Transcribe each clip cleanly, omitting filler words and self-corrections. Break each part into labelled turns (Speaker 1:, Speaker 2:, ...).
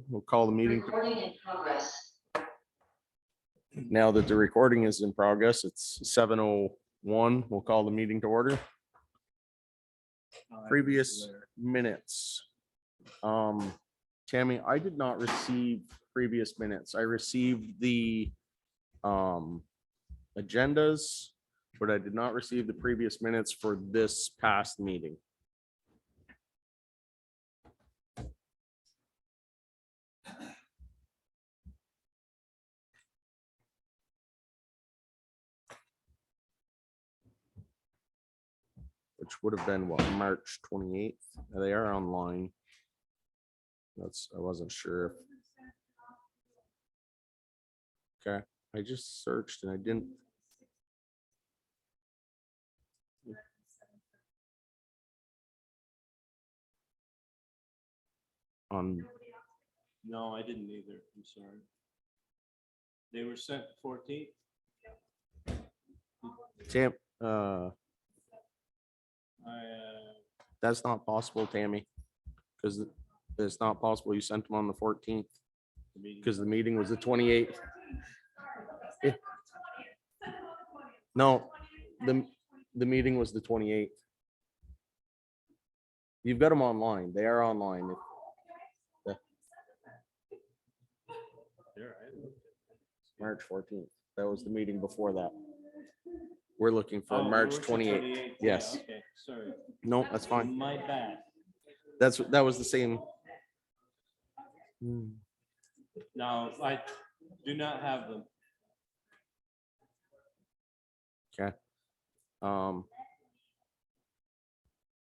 Speaker 1: we'll call the meeting.
Speaker 2: Recording in progress.
Speaker 1: Now that the recording is in progress, it's 7:01. We'll call the meeting to order. Previous minutes. Tammy, I did not receive previous minutes. I received the agendas, but I did not receive the previous minutes for this past meeting. Which would have been what, March 28th? They are online. I wasn't sure. Okay, I just searched and I didn't.
Speaker 3: No, I didn't either. I'm sorry. They were sent 14th.
Speaker 1: Tam, that's not possible, Tammy, because it's not possible. You sent them on the 14th because the meeting was the 28th. No, the meeting was the 28th. You've got them online. They are online. March 14th. That was the meeting before that. We're looking for March 28th. Yes.
Speaker 3: Yeah, okay, sorry.
Speaker 1: No, that's fine.
Speaker 3: My bad.
Speaker 1: That was the same.
Speaker 3: No, I do not have them.
Speaker 1: Okay.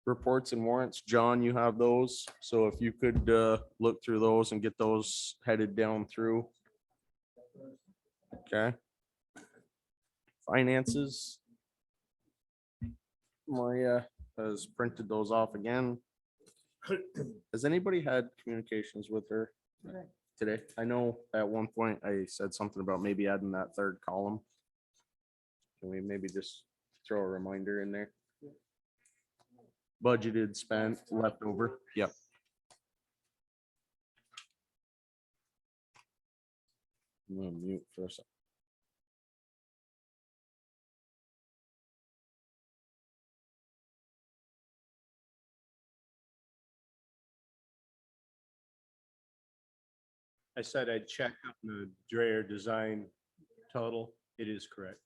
Speaker 1: Reports and warrants, John, you have those. So if you could look through those and get those headed down through. Okay. Finances. Maria has printed those off again. Has anybody had communications with her today? I know at one point I said something about maybe adding that third column. Can we maybe just throw a reminder in there? Budgeted, spent, leftover. Yep. I'm gonna mute for a second.
Speaker 3: I said I'd check up the Dreyer design total. It is correct.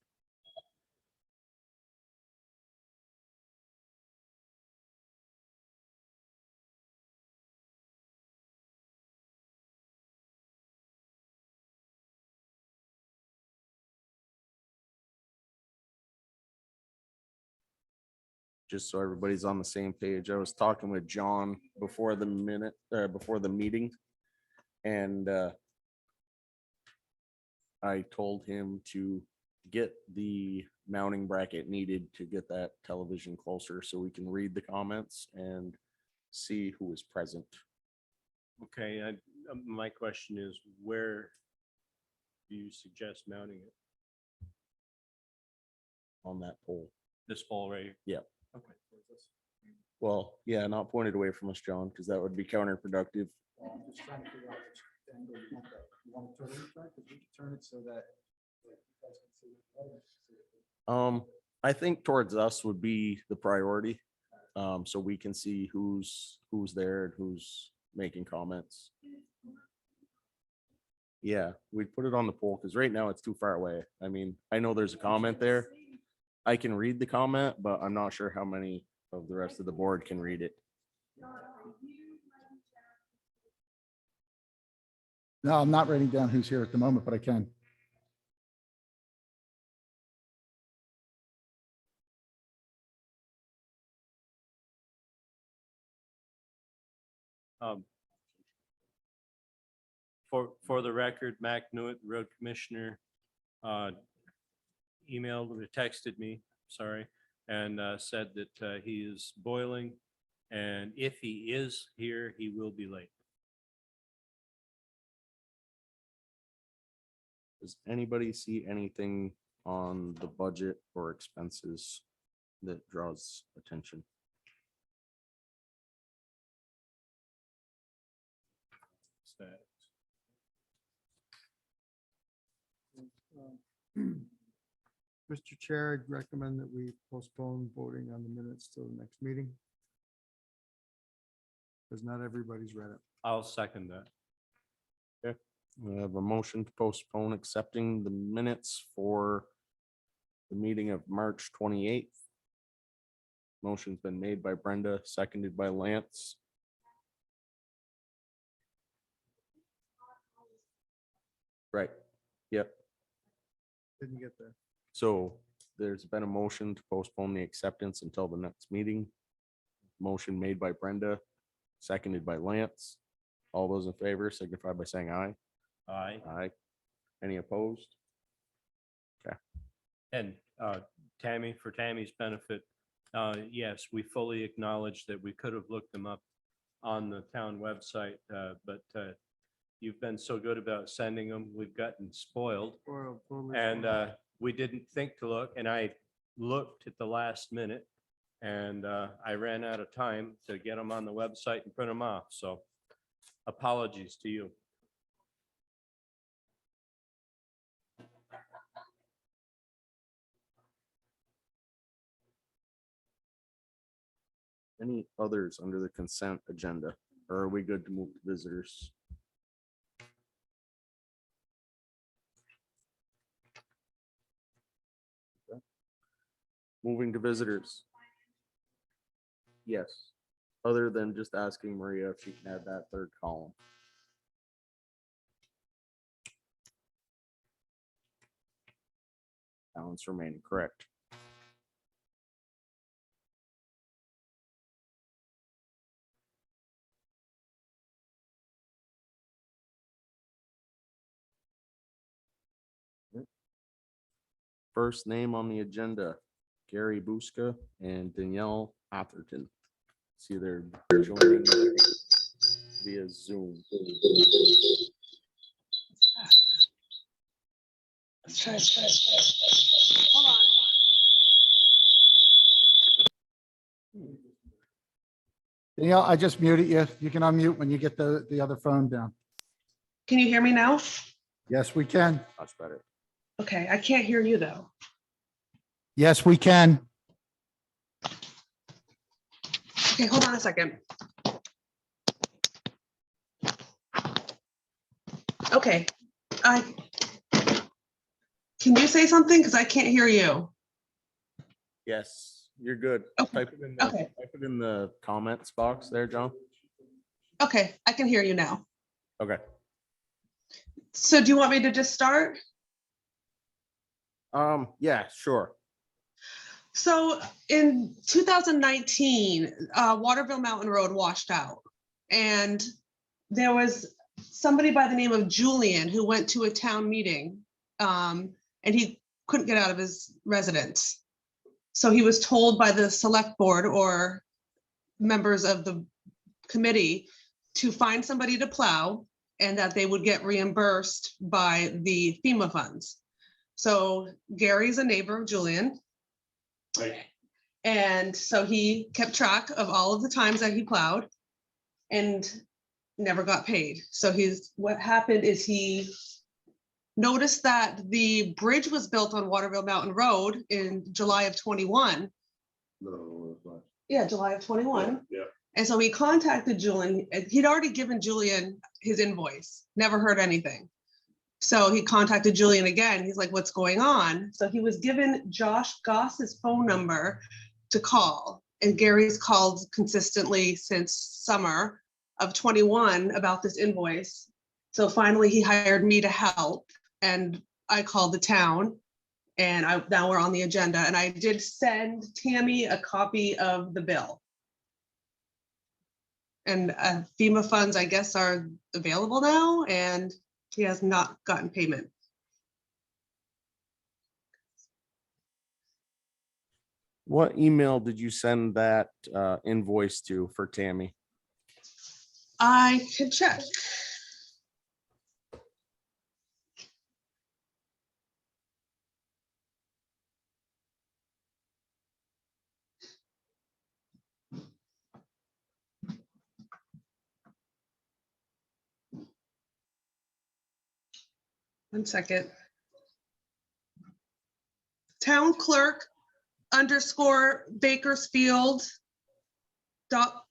Speaker 1: Just so everybody's on the same page. I was talking with John before the meeting. And I told him to get the mounting bracket needed to get that television closer so we can read the comments and see who is present.
Speaker 3: Okay, my question is, where do you suggest mounting it?
Speaker 1: On that pole.
Speaker 3: This pole right here?
Speaker 1: Yeah.
Speaker 3: Okay.
Speaker 1: Well, yeah, not pointed away from us, John, because that would be counterproductive.
Speaker 4: I'm just trying to figure out which angle you want that. You want to turn it right? Because we can turn it so that you guys can see it, others can see it.
Speaker 1: I think towards us would be the priority. So we can see who's there and who's making comments. Yeah, we'd put it on the pole because right now it's too far away. I mean, I know there's a comment there. I can read the comment, but I'm not sure how many of the rest of the board can read it.
Speaker 4: No, I'm not writing down who's here at the moment, but I can.
Speaker 3: For the record, Mac Newitt, road commissioner, emailed or texted me, sorry, and said that he is boiling, and if he is here, he will be late.
Speaker 1: Does anybody see anything on the budget or expenses that draws attention?
Speaker 3: That
Speaker 4: Mr. Chair, I'd recommend that we postpone voting on the minutes till the next meeting. Because not everybody's read it.
Speaker 3: I'll second that.
Speaker 1: We have a motion to postpone accepting the minutes for the meeting of March 28th. Motion's been made by Brenda, seconded by Lance. Right, yep.
Speaker 4: Didn't get there.
Speaker 1: So there's been a motion to postpone the acceptance until the next meeting. Motion made by Brenda, seconded by Lance. All those in favor signify by saying aye.
Speaker 3: Aye.
Speaker 1: Aye. Any opposed?
Speaker 3: And Tammy, for Tammy's benefit, yes, we fully acknowledge that we could have looked them up on the town website, but you've been so good about sending them, we've gotten spoiled. And we didn't think to look, and I looked at the last minute, and I ran out of time to get them on the website and print them off, so apologies to you.
Speaker 1: Any others under the consent agenda, or are we good to move to visitors? Okay. Moving to visitors. Yes, other than just asking Maria if she can add that third column. Balance remaining correct. First name on the agenda, Gary Buska and Danielle Atherton. See, they're joining via Zoom.
Speaker 2: Hold on.
Speaker 4: Danielle, I just muted you. You can unmute when you get the other phone down.
Speaker 2: Can you hear me now?
Speaker 4: Yes, we can.
Speaker 1: Much better.
Speaker 2: Okay, I can't hear you though.
Speaker 4: Yes, we can.
Speaker 2: Okay, hold on a second. Okay, can you say something? Because I can't hear you.
Speaker 1: Yes, you're good.
Speaker 2: Okay,
Speaker 1: Type it in the,
Speaker 2: okay.
Speaker 1: type it in the comments box there, John.
Speaker 2: Okay, I can hear you now.
Speaker 1: Okay.
Speaker 2: So do you want me to just start?
Speaker 1: Yeah, sure.
Speaker 2: So in 2019, Waterville Mountain Road washed out. And there was somebody by the name of Julian who went to a town meeting and he couldn't get out of his residence. So he was told by the select board or members of the committee to find somebody to plow and that they would get reimbursed by the FEMA funds. So Gary's a neighbor of Julian. And so he kept track of all of the times that he plowed and never got paid. So what happened is he noticed that the bridge was built on Waterville Mountain Road in July of 21. Yeah, July of 21.
Speaker 3: Yeah.
Speaker 2: And so he contacted Julian. He'd already given Julian his invoice, never heard anything. So he contacted Julian again. He's like, what's going on? So he was given Josh Goss's phone number to call. And Gary's called consistently since summer of 21 about this invoice. So finally he hired me to help and I called the town and now we're on the agenda. And I did send Tammy a copy of the bill. And FEMA funds, I guess, are available now and he has not gotten payment.
Speaker 1: What email did you send that invoice to for Tammy?
Speaker 2: I can check. One second. town clerk underscore Bakersfield dot,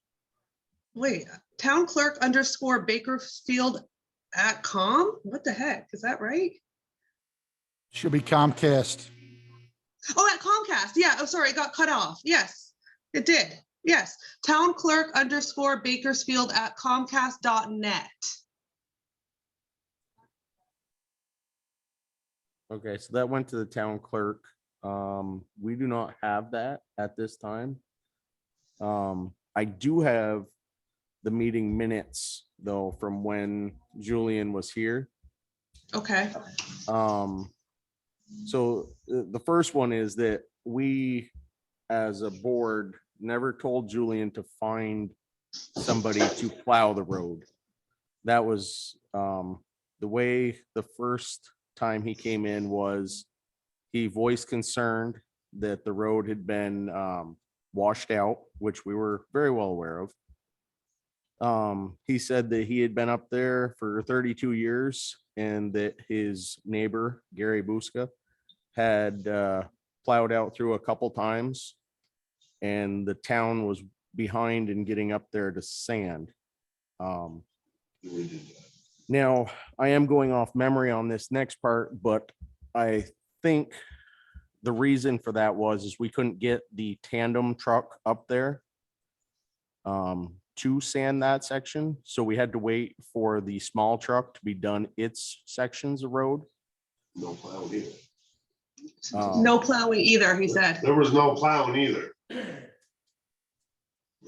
Speaker 2: wait, town clerk underscore Bakersfield at com? What the heck? Is that right?
Speaker 5: Should be Comcast.
Speaker 2: Oh, at Comcast. Yeah. Oh, sorry. It got cut off. Yes, it did. Yes. Town clerk underscore Bakersfield at Comcast.net.
Speaker 1: Okay, so that went to the town clerk. We do not have that at this time. I do have the meeting minutes though from when Julian was here.
Speaker 2: Okay.
Speaker 1: So the first one is that we, as a board, never told Julian to find somebody to plow the road. That was the way the first time he came in was he voiced concern that the road had been washed out, which we were very well aware of. He said that he had been up there for 32 years and that his neighbor, Gary Buska, had plowed out through a couple times and the town was behind in getting up there to sand. Now, I am going off memory on this next part, but I think the reason for that is we couldn't get the tandem truck up there to sand that section. So we had to wait for the small truck to be done its sections of road.
Speaker 6: No plow either.
Speaker 2: No plowing either, he said.
Speaker 6: There was no plowing either. The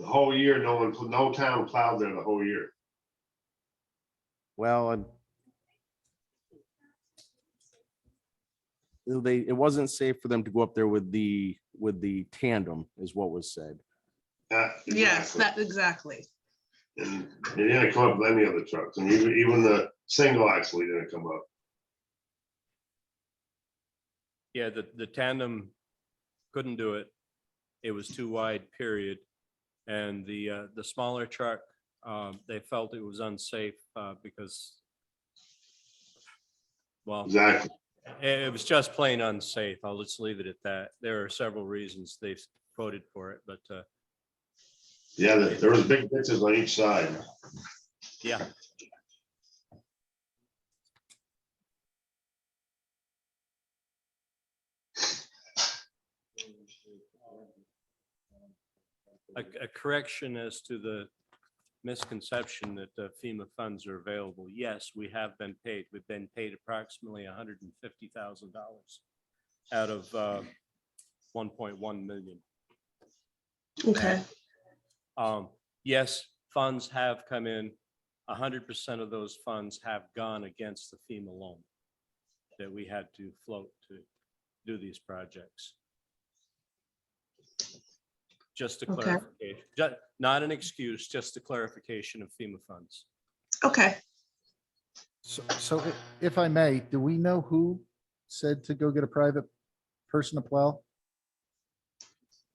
Speaker 6: whole year, no town plowed there the whole year.
Speaker 1: Well, it wasn't safe for them to go up there with the tandem is what was said.
Speaker 2: Yes,
Speaker 6: Exactly.
Speaker 2: that exactly.
Speaker 6: And they didn't come up with any other trucks, and even the single axle didn't come up.
Speaker 3: Yeah, the tandem couldn't do it. It was too wide, period. And the smaller truck, they felt it was unsafe because, well,
Speaker 6: Exactly.
Speaker 3: it was just plain unsafe. I'll just leave it at that. There are several reasons they've voted for it, but
Speaker 6: Yeah, there was big ditches on each side.
Speaker 3: yeah. A correction as to the misconception that FEMA funds are available. Yes, we have been paid. We've been paid approximately $150,000 out of 1.1 million.
Speaker 2: Okay.
Speaker 3: Yes, funds have come in. 100% of those funds have gone against the FEMA loan that we had to float to do these projects. Just a
Speaker 2: Okay.
Speaker 3: clarification, not an excuse, just a clarification of FEMA funds.
Speaker 2: Okay.
Speaker 5: So if I may, do we know who said to go get a private person to plow?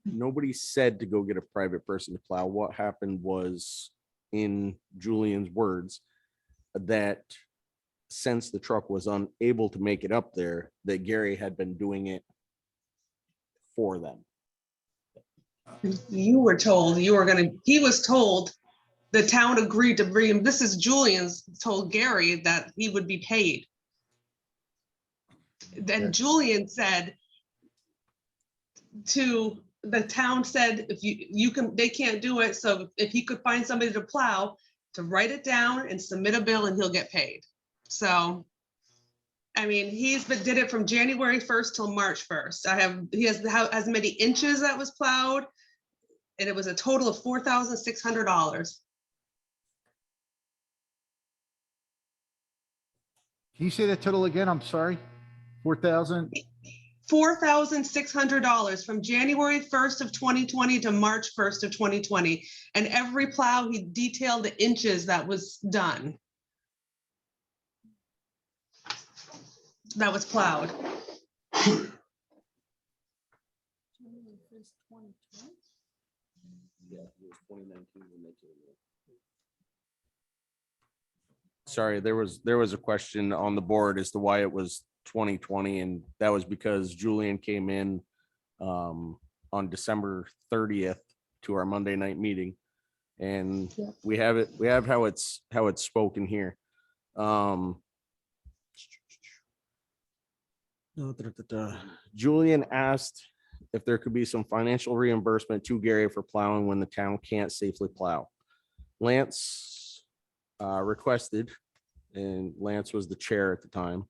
Speaker 1: Nobody said to go get a private person to plow. What happened was, in Julian's words, that since the truck was unable to make it up there, that Gary had been doing it for them.
Speaker 2: You were told he was told the town agreed to bring him. This is Julian's told Gary that he would be paid. Then
Speaker 1: Okay.
Speaker 2: Julian said to the town said, if you can, they can't do it. So if he could find somebody to plow, to write it down and submit a bill and he'll get paid. So, I mean, did it from January 1st till March 1st. He has as many inches that was plowed. And it was a total of $4,600.
Speaker 5: Can you say that total again? I'm sorry. 4,000?
Speaker 2: $4,600 from January 1st of 2020 to March 1st of 2020. And every plow, he detailed the inches that was done. That was plowed.
Speaker 1: Yeah, it was 2019 when they came in. Sorry, there was a question on the board as to why it was 2020, and that was because Julian came in on December 30th to our Monday night meeting. And
Speaker 2: Yep.
Speaker 1: we have how it's spoken here. Julian asked if there could be some financial reimbursement to Gary for plowing when the town can't safely plow. Lance requested, and Lance was the chair at the time,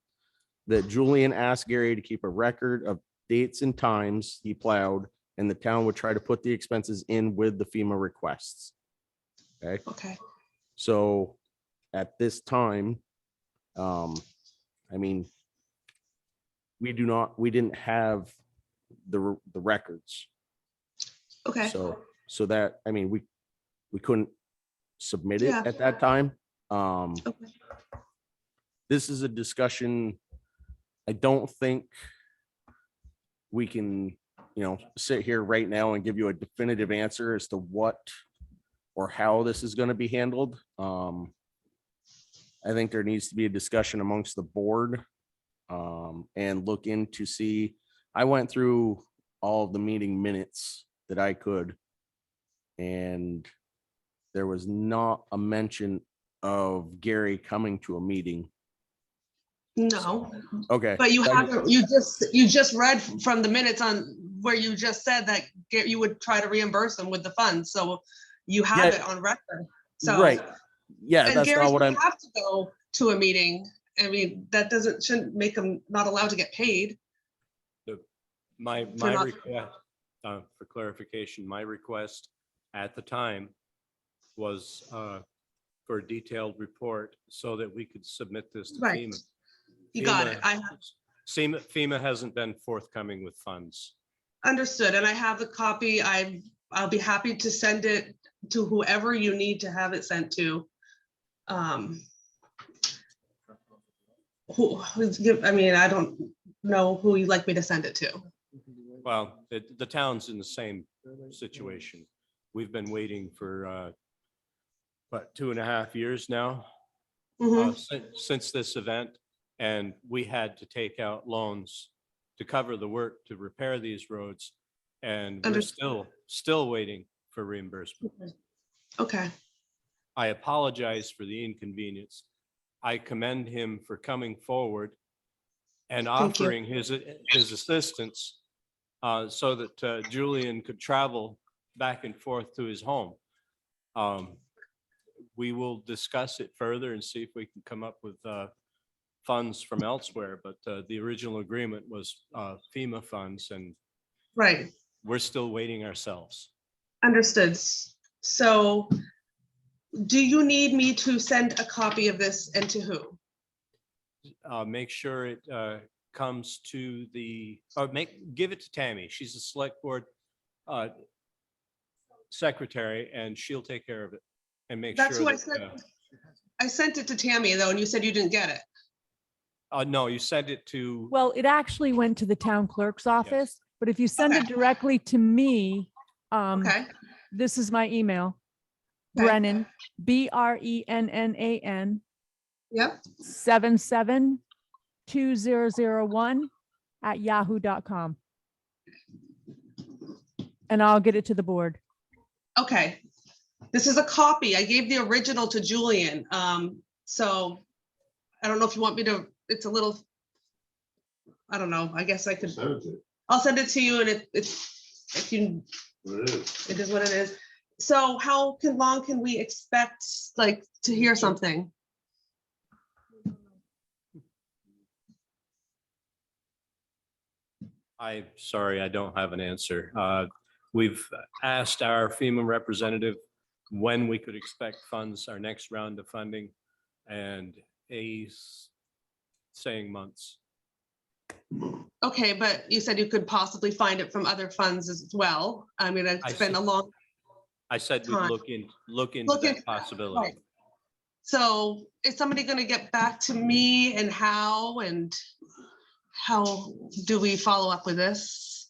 Speaker 1: that Julian asked Gary to keep a record of dates and times he plowed, and the town would try to put the expenses in with the FEMA requests. Okay,
Speaker 2: Okay,
Speaker 1: so at this time, I mean, we didn't have the records.
Speaker 2: okay,
Speaker 1: So that, I mean, we couldn't submit it
Speaker 2: Yeah.
Speaker 1: at that time.
Speaker 2: Okay.
Speaker 1: This is a discussion. I don't think we can, sit here right now and give you a definitive answer as to what or how this is going to be handled. I think there needs to be a discussion amongst the board and look into see. I went through all of the meeting minutes that I could, and there was not a mention of Gary coming to a meeting.
Speaker 2: no,
Speaker 1: Okay.
Speaker 2: but you
Speaker 1: That-
Speaker 2: haven't, you just read from the minutes on where you just said that you would try to reimburse them with the funds, so you have
Speaker 1: Yeah.
Speaker 2: it on record. So,
Speaker 1: Right. Yeah,
Speaker 2: and
Speaker 1: that's
Speaker 2: Gary
Speaker 1: not what I'm.
Speaker 2: shouldn't have to go to a meeting. I mean, that shouldn't make him not allowed to get paid.
Speaker 3: My
Speaker 2: not-
Speaker 3: request, for clarification, my request at the time was for a detailed report so that we could submit this to
Speaker 2: Right.
Speaker 3: FEMA.
Speaker 2: You got it. I have
Speaker 3: FEMA hasn't been forthcoming with funds.
Speaker 2: understood, and I have the copy. I'll be happy to send it to whoever you need to have it sent to. I mean, I don't know who you'd like me to send it to.
Speaker 3: Well, the town's in the same situation. We've been waiting for, 2.5 years now,
Speaker 2: Mhm.
Speaker 3: since this event. And we had to take out loans to cover the work to repair these roads. And we're still waiting for reimbursement.
Speaker 2: Okay,
Speaker 3: I apologize for the inconvenience. I commend him for coming forward and
Speaker 2: Thank you.
Speaker 3: offering his assistance so that Julian could travel back and forth to his home. We will discuss it further and see if we can come up with funds from elsewhere, but the original agreement was FEMA funds, and
Speaker 2: right,
Speaker 3: we're still waiting ourselves.
Speaker 2: understood. So do you need me to send a copy of this and to who?
Speaker 3: Make sure it comes to give it to Tammy. She's the select board secretary, and she'll take care of it and make
Speaker 2: That's
Speaker 3: sure
Speaker 2: who I
Speaker 3: that,
Speaker 2: sent. I sent it to Tammy though, and you said you didn't get it.
Speaker 3: no, you sent it to,
Speaker 7: Well, it actually went to the town clerk's office, but if you send it
Speaker 2: Okay.
Speaker 7: directly to me,
Speaker 2: Okay,
Speaker 7: this is my email.
Speaker 2: Okay.
Speaker 7: Brennan, BRENNAN
Speaker 2: yep,
Speaker 7: 772001 @yahoo.com. And I'll get it to the board.
Speaker 2: okay. This is a copy. I gave the original to Julian. So I don't know if you want me to, it's a little, I don't know, I guess I could,
Speaker 6: Send it to
Speaker 2: I'll send it to you and if you,
Speaker 6: what it is.
Speaker 2: it is what it is. So how long can we expect, like, to hear something?
Speaker 3: I'm sorry, I don't have an answer. We've asked our FEMA representative when we could expect funds, our next round of funding, and he's saying months.
Speaker 2: Okay, but you said you could possibly find it from other funds as well. I mean, it's been a long,
Speaker 3: I said we'd
Speaker 2: Time.
Speaker 3: look into
Speaker 2: Look
Speaker 3: that
Speaker 2: into-
Speaker 3: possibility.
Speaker 2: right. So is somebody gonna get back to me and how do we follow up with this?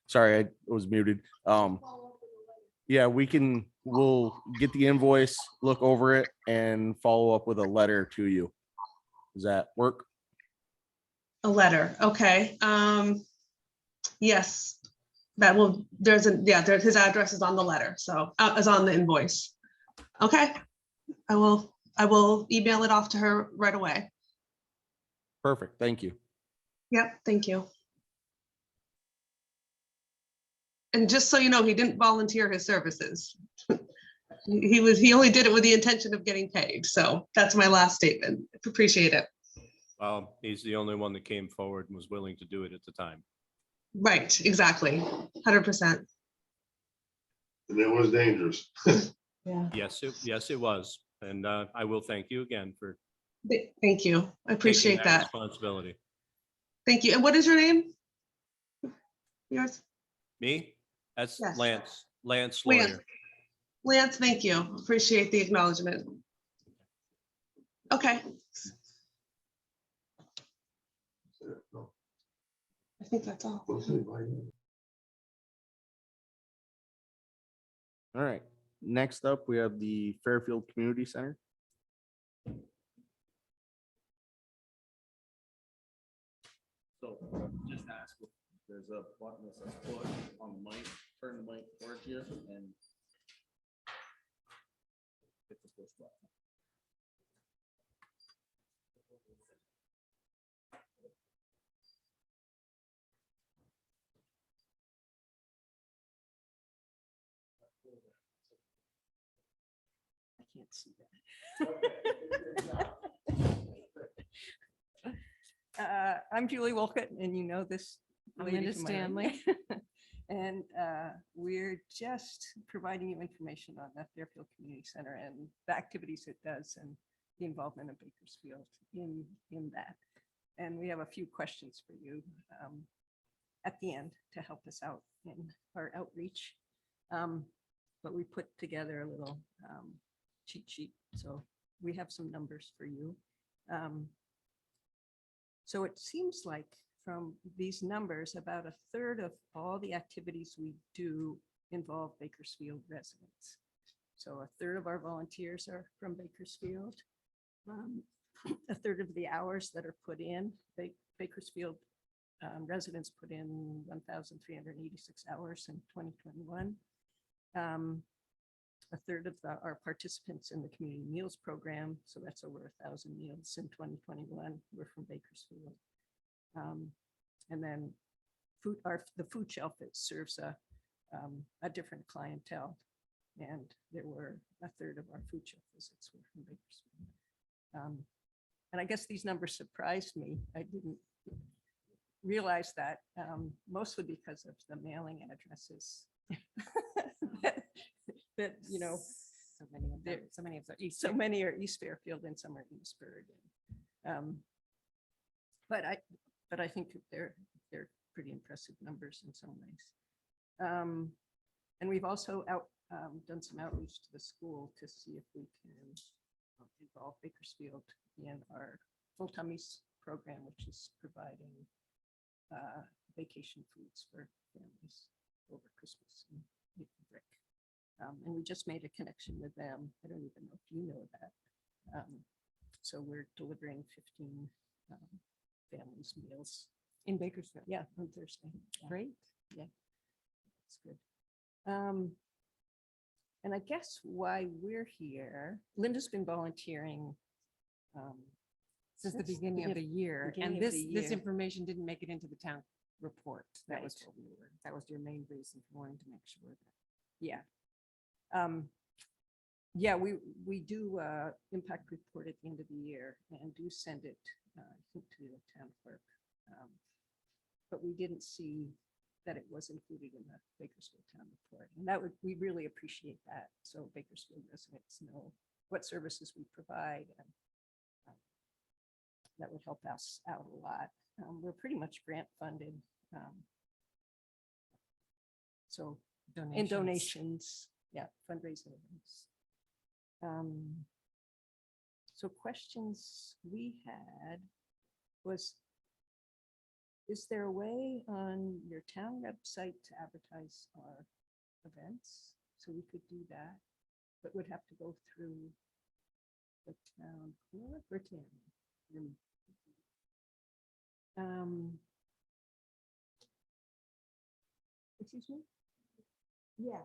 Speaker 1: Sorry, I was muted. Yeah, we'll get the invoice, look over it and follow up with a letter to you. Does that work?
Speaker 2: A letter, okay. Yes, that will, his address is on the letter, so, is on the invoice. Okay, I will email it off to her right away.
Speaker 1: Perfect. Thank you.
Speaker 2: Yep, thank you. And just so you know, he didn't volunteer his services. He only did it with the intention of getting paid. So that's my last statement. Appreciate it.
Speaker 3: Well, he's the only one that came forward and was willing to do it at the time.
Speaker 2: Right, exactly. 100%.
Speaker 6: And it was dangerous.
Speaker 2: Yeah.
Speaker 3: Yes, it was. And I will thank you again for
Speaker 2: Thank you. I
Speaker 3: taking
Speaker 2: appreciate that.
Speaker 3: responsibility.
Speaker 2: Thank you. And what is your name? Yours?
Speaker 3: Me? That's
Speaker 2: Yes.
Speaker 3: Lance
Speaker 2: Lance.
Speaker 3: Lawyer.
Speaker 2: Lance, thank you. Appreciate the acknowledgement. Okay. I think that's all.
Speaker 1: All right. Next up, we have the Fairfield Community Center. So just ask if there's a button that says push on the mic, turn the mic towards you and hit the push button.
Speaker 8: I can't see that. I'm Julie Wolcott, and you know this.
Speaker 9: I'm
Speaker 8: lady
Speaker 9: Linda
Speaker 8: from my right.
Speaker 9: Stanley.
Speaker 8: And we're just providing you information on the Fairfield Community Center and the activities it does and the involvement of Bakersfield in that. And we have a few questions for you at the end to help us out in our outreach. But we put together a little cheat sheet. So we have some numbers for you. So it seems like from these numbers, about a third of all the activities we do involve Bakersfield residents. So a third of our volunteers are from Bakersfield. A third of the hours that are put in, Bakersfield residents put in 1,386 hours in 2021. A third of our participants in the community meals program, so that's over 1,000 meals in 2021, were from Bakersfield. And then the food shelf, it serves a different clientele. And there were a third of our food shelf visits were from Bakersfield. And I guess these numbers surprised me. I didn't realize that, mostly because of the mailing addresses. that you know,
Speaker 9: So many of them,
Speaker 8: so many are East Fairfield and some are Eastburg. But I think they're pretty impressive numbers in some ways. And we've also done some outreach to the school to see if we can involve Bakersfield in our Full Tummies program, which is providing vacation foods for families over Christmas and break. And we just made a connection with them. I don't even know if you know that. So we're delivering 15 families meals
Speaker 9: in Bakersfield.
Speaker 8: yeah, on Thursday. Yeah.
Speaker 9: Great.
Speaker 8: Yeah, that's good. And I guess why we're here, Linda's been volunteering.
Speaker 9: Since the beginning of the year.
Speaker 8: beginning
Speaker 9: And
Speaker 8: of the
Speaker 9: this
Speaker 8: year.
Speaker 9: information didn't make it into the town report. That was
Speaker 8: Right.
Speaker 9: what we were, that was your main reason for wanting to make sure that.
Speaker 8: Yeah. Yeah, we do impact report at the end of the year and do send it, I think, to the town clerk. But we didn't see that it was included in the Bakersfield town report. And we really appreciate that. So Bakersfield residents know what services we provide, and that would help us out a lot. We're pretty much grant funded. So in donations, yeah, fundraising events. So questions we had was, is there a way on your town website to advertise our events? So we could do that, but would have to go through the town clerk or Tammy. Excuse me? Yeah.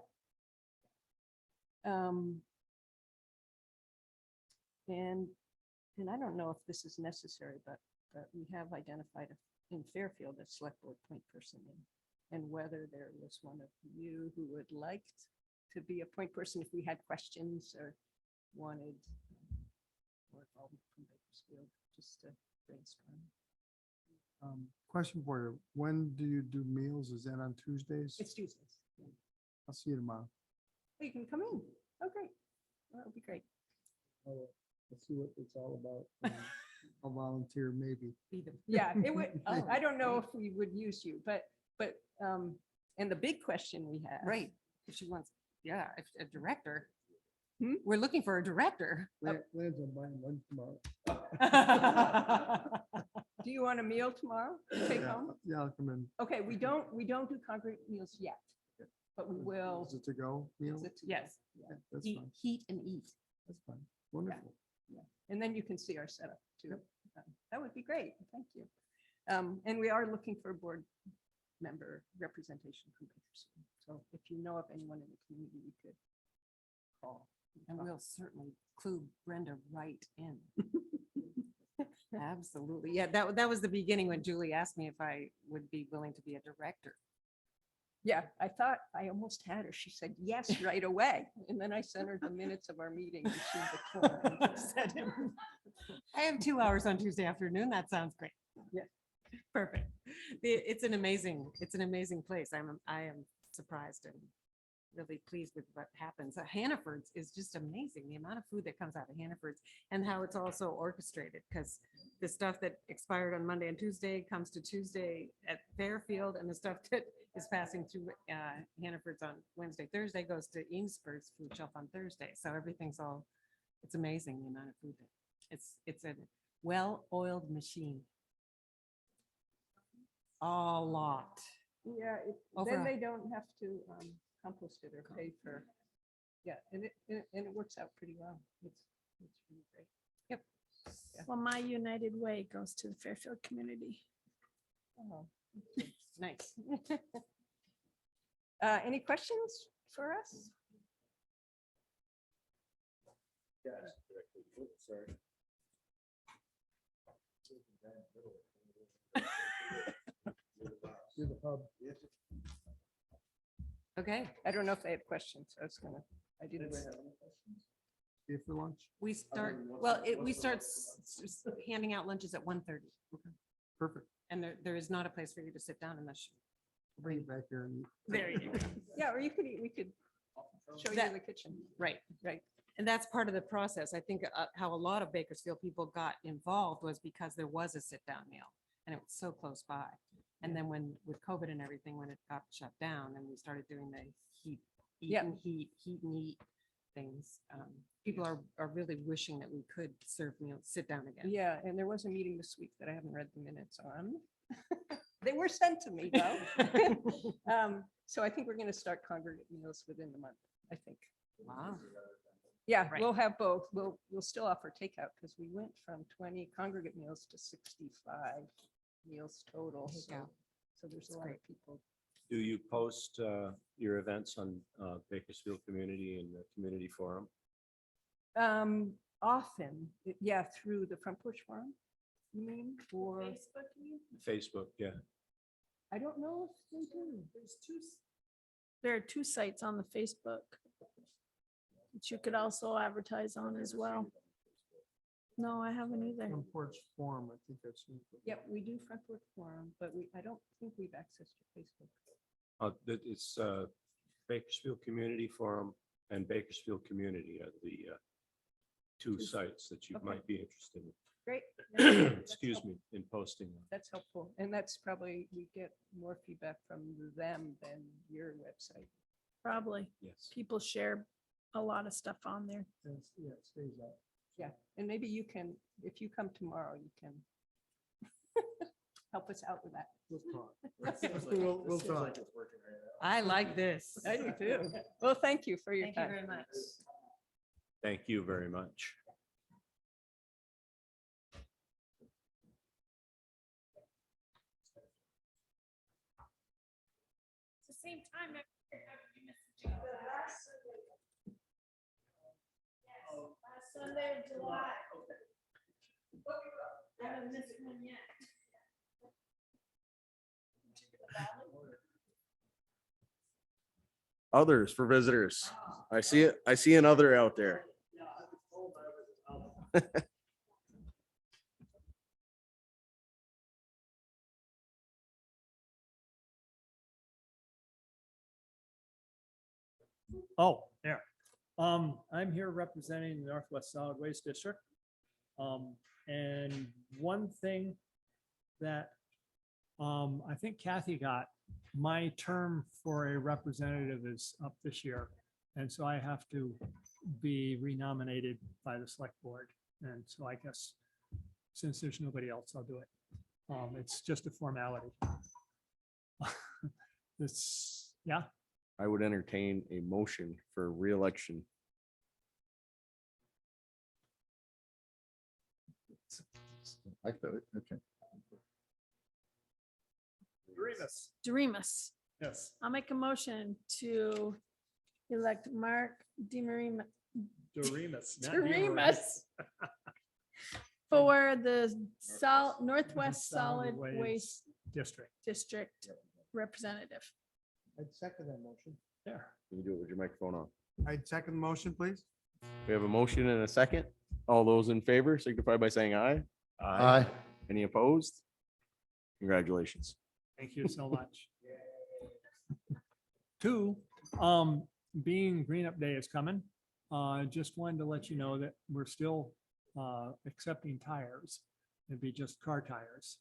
Speaker 8: And I don't know if this is necessary, but we have identified in Fairfield a select board point person and whether there was one of you who would like to be a point person if we had questions or wanted more involvement from Bakersfield, just to brainstorm.
Speaker 4: Question for you. When do you do meals? Is that on Tuesdays?
Speaker 8: It's Tuesdays. Yeah.
Speaker 4: I'll see you tomorrow.
Speaker 8: Oh, you can come in. Oh, great. Well, that'll be great.
Speaker 4: Let's see what it's all about. I'll volunteer maybe.
Speaker 9: Be the-
Speaker 8: Yeah, it would,
Speaker 9: Oh,
Speaker 8: I don't know if we would use you, but, and the big question we have.
Speaker 9: Right. If she wants, yeah, if a director.
Speaker 8: Hmm?
Speaker 9: We're looking for a director.
Speaker 4: Lands on buying lunch tomorrow.
Speaker 8: Do you want a meal tomorrow to take
Speaker 4: Yeah,
Speaker 8: home?
Speaker 4: yeah, I'll come in.
Speaker 8: Okay, we don't do congregate meals yet, but we will.
Speaker 4: Is it to go meal?
Speaker 8: Is it to-
Speaker 9: Yes.
Speaker 4: Yeah, That's
Speaker 9: Eat,
Speaker 4: fine.
Speaker 9: heat and eat.
Speaker 4: That's fine. Wonderful.
Speaker 8: And then you can see our setup too. That would be great. Thank you. And we are looking for board member representation from Bakersfield. So if you know of anyone in the community, you could call.
Speaker 9: And we'll certainly clue Brenda right in. Absolutely. Yeah, that was the beginning when Julie asked me if I would be willing to be a director.
Speaker 8: Yeah, I thought I almost had her. She said yes right away. And then I sent her the minutes of our meeting and she declined. Said it.
Speaker 9: I have 2 hours on Tuesday afternoon. That sounds great.
Speaker 8: Yeah.
Speaker 9: Perfect. It's an amazing place. I am surprised and really pleased with what happens. Hannaford's is just amazing. The amount of food that comes out of Hannaford's and how it's also orchestrated, because the stuff that expired on Monday and Tuesday comes to Tuesday at Fairfield, and the stuff that is passing through Hannaford's on Wednesday, Thursday goes to Eamsburg's food shelf on Thursday. So everything's all, it's amazing the amount of food that it's a well-oiled machine. A lot.
Speaker 8: Yeah,
Speaker 9: Over
Speaker 8: then
Speaker 9: a-
Speaker 8: they don't have to compost it or pay for, yeah, and it works out pretty well. It's really great.
Speaker 9: Yep.
Speaker 10: Well, my United Way goes to the Fairfield community.
Speaker 8: Oh,
Speaker 9: Nice.
Speaker 8: Any questions for us?
Speaker 1: Sorry.
Speaker 4: Do the pub.
Speaker 9: Okay,
Speaker 8: I don't know if they have questions. I didn't.
Speaker 4: Here for lunch?
Speaker 9: we start, we start handing out lunches at 1:30.
Speaker 4: Perfect.
Speaker 9: And there is not a place for you to sit down unless
Speaker 4: Bring it back here and eat.
Speaker 9: there you go.
Speaker 8: Yeah, or you could, we could show you
Speaker 9: That-
Speaker 8: the kitchen.
Speaker 9: Right.
Speaker 8: Right.
Speaker 9: And that's part of the process. I think how a lot of Bakersfield people got involved was because there was a sit-down meal and it was so close by. And then with COVID and everything, when it got shut down and we started doing the heat and eat things, people are really wishing that we could serve meals, sit down again.
Speaker 8: Yeah, and there was a meeting this week that I haven't read the minutes on. They were sent to me though. So I think we're going to start congregate meals within the month, I think.
Speaker 9: Wow.
Speaker 8: Yeah,
Speaker 9: Right.
Speaker 8: we'll have both. We'll still offer takeout because we went from 20 congregate meals to 65 meals total.
Speaker 9: There you
Speaker 8: So
Speaker 9: go.
Speaker 8: so there's a
Speaker 9: That's
Speaker 8: lot
Speaker 9: great.
Speaker 8: of people.
Speaker 3: Do you post your events on Bakersfield Community and the Community Forum?
Speaker 8: Often, yeah, through the Front Porch Forum, you mean, or? Facebook, you mean?
Speaker 3: Facebook, yeah.
Speaker 8: I don't know if they do.
Speaker 10: There are 2 sites on the Facebook that you could also advertise on as well. No, I haven't either.
Speaker 4: Front Porch Forum, I think that's.
Speaker 8: Yep, we do Front Porch Forum, but I don't think we've accessed your Facebook.
Speaker 3: It's Bakersfield Community Forum and Bakersfield Community are the two sites that you
Speaker 8: Okay.
Speaker 3: might be interested
Speaker 8: Great.
Speaker 3: in. Excuse me, in posting.
Speaker 8: That's helpful. And that's probably, we get more feedback from them than your website.
Speaker 10: Probably.
Speaker 3: Yes.
Speaker 10: People share a lot of stuff on there.
Speaker 4: Yeah, it stays up.
Speaker 8: Yeah, and maybe you can, if you come tomorrow, you can. help us out with that.
Speaker 4: We'll talk.
Speaker 9: I like this.
Speaker 8: I do too. Well, thank you for your
Speaker 9: Thank you
Speaker 8: time.
Speaker 9: very much.
Speaker 3: Thank you very much.
Speaker 10: It's the same time. Last Sunday of July. I haven't missed one yet.
Speaker 1: Others for visitors. I see it. I see another out there.
Speaker 11: Oh, there. I'm here representing the Northwest Solid Waste District. And one thing that I think Kathy got, my term for a representative is up this year. And so I have to be renominated by the select board. And so I guess since there's nobody else, I'll do it. It's just a formality. It's, yeah.
Speaker 1: I would entertain a motion for reelection.
Speaker 5: I thought, okay.
Speaker 10: Doremus.
Speaker 11: Yes.
Speaker 10: I'll make a motion to elect Mark DeMarima.
Speaker 11: Doremus.
Speaker 10: Doremus for the Northwest Solid Waste
Speaker 11: District.
Speaker 10: District representative.
Speaker 4: I'd second that motion.
Speaker 11: There.
Speaker 1: Can you do it with your microphone on?
Speaker 4: I'd second the motion, please.
Speaker 1: We have a motion and a second. All those in favor signify by saying aye.
Speaker 5: Aye.
Speaker 1: Any opposed? Congratulations.
Speaker 11: Thank you so much. Two, being Green Up Day is coming, just wanted to let you know that we're still accepting tires. It'd be just car tires.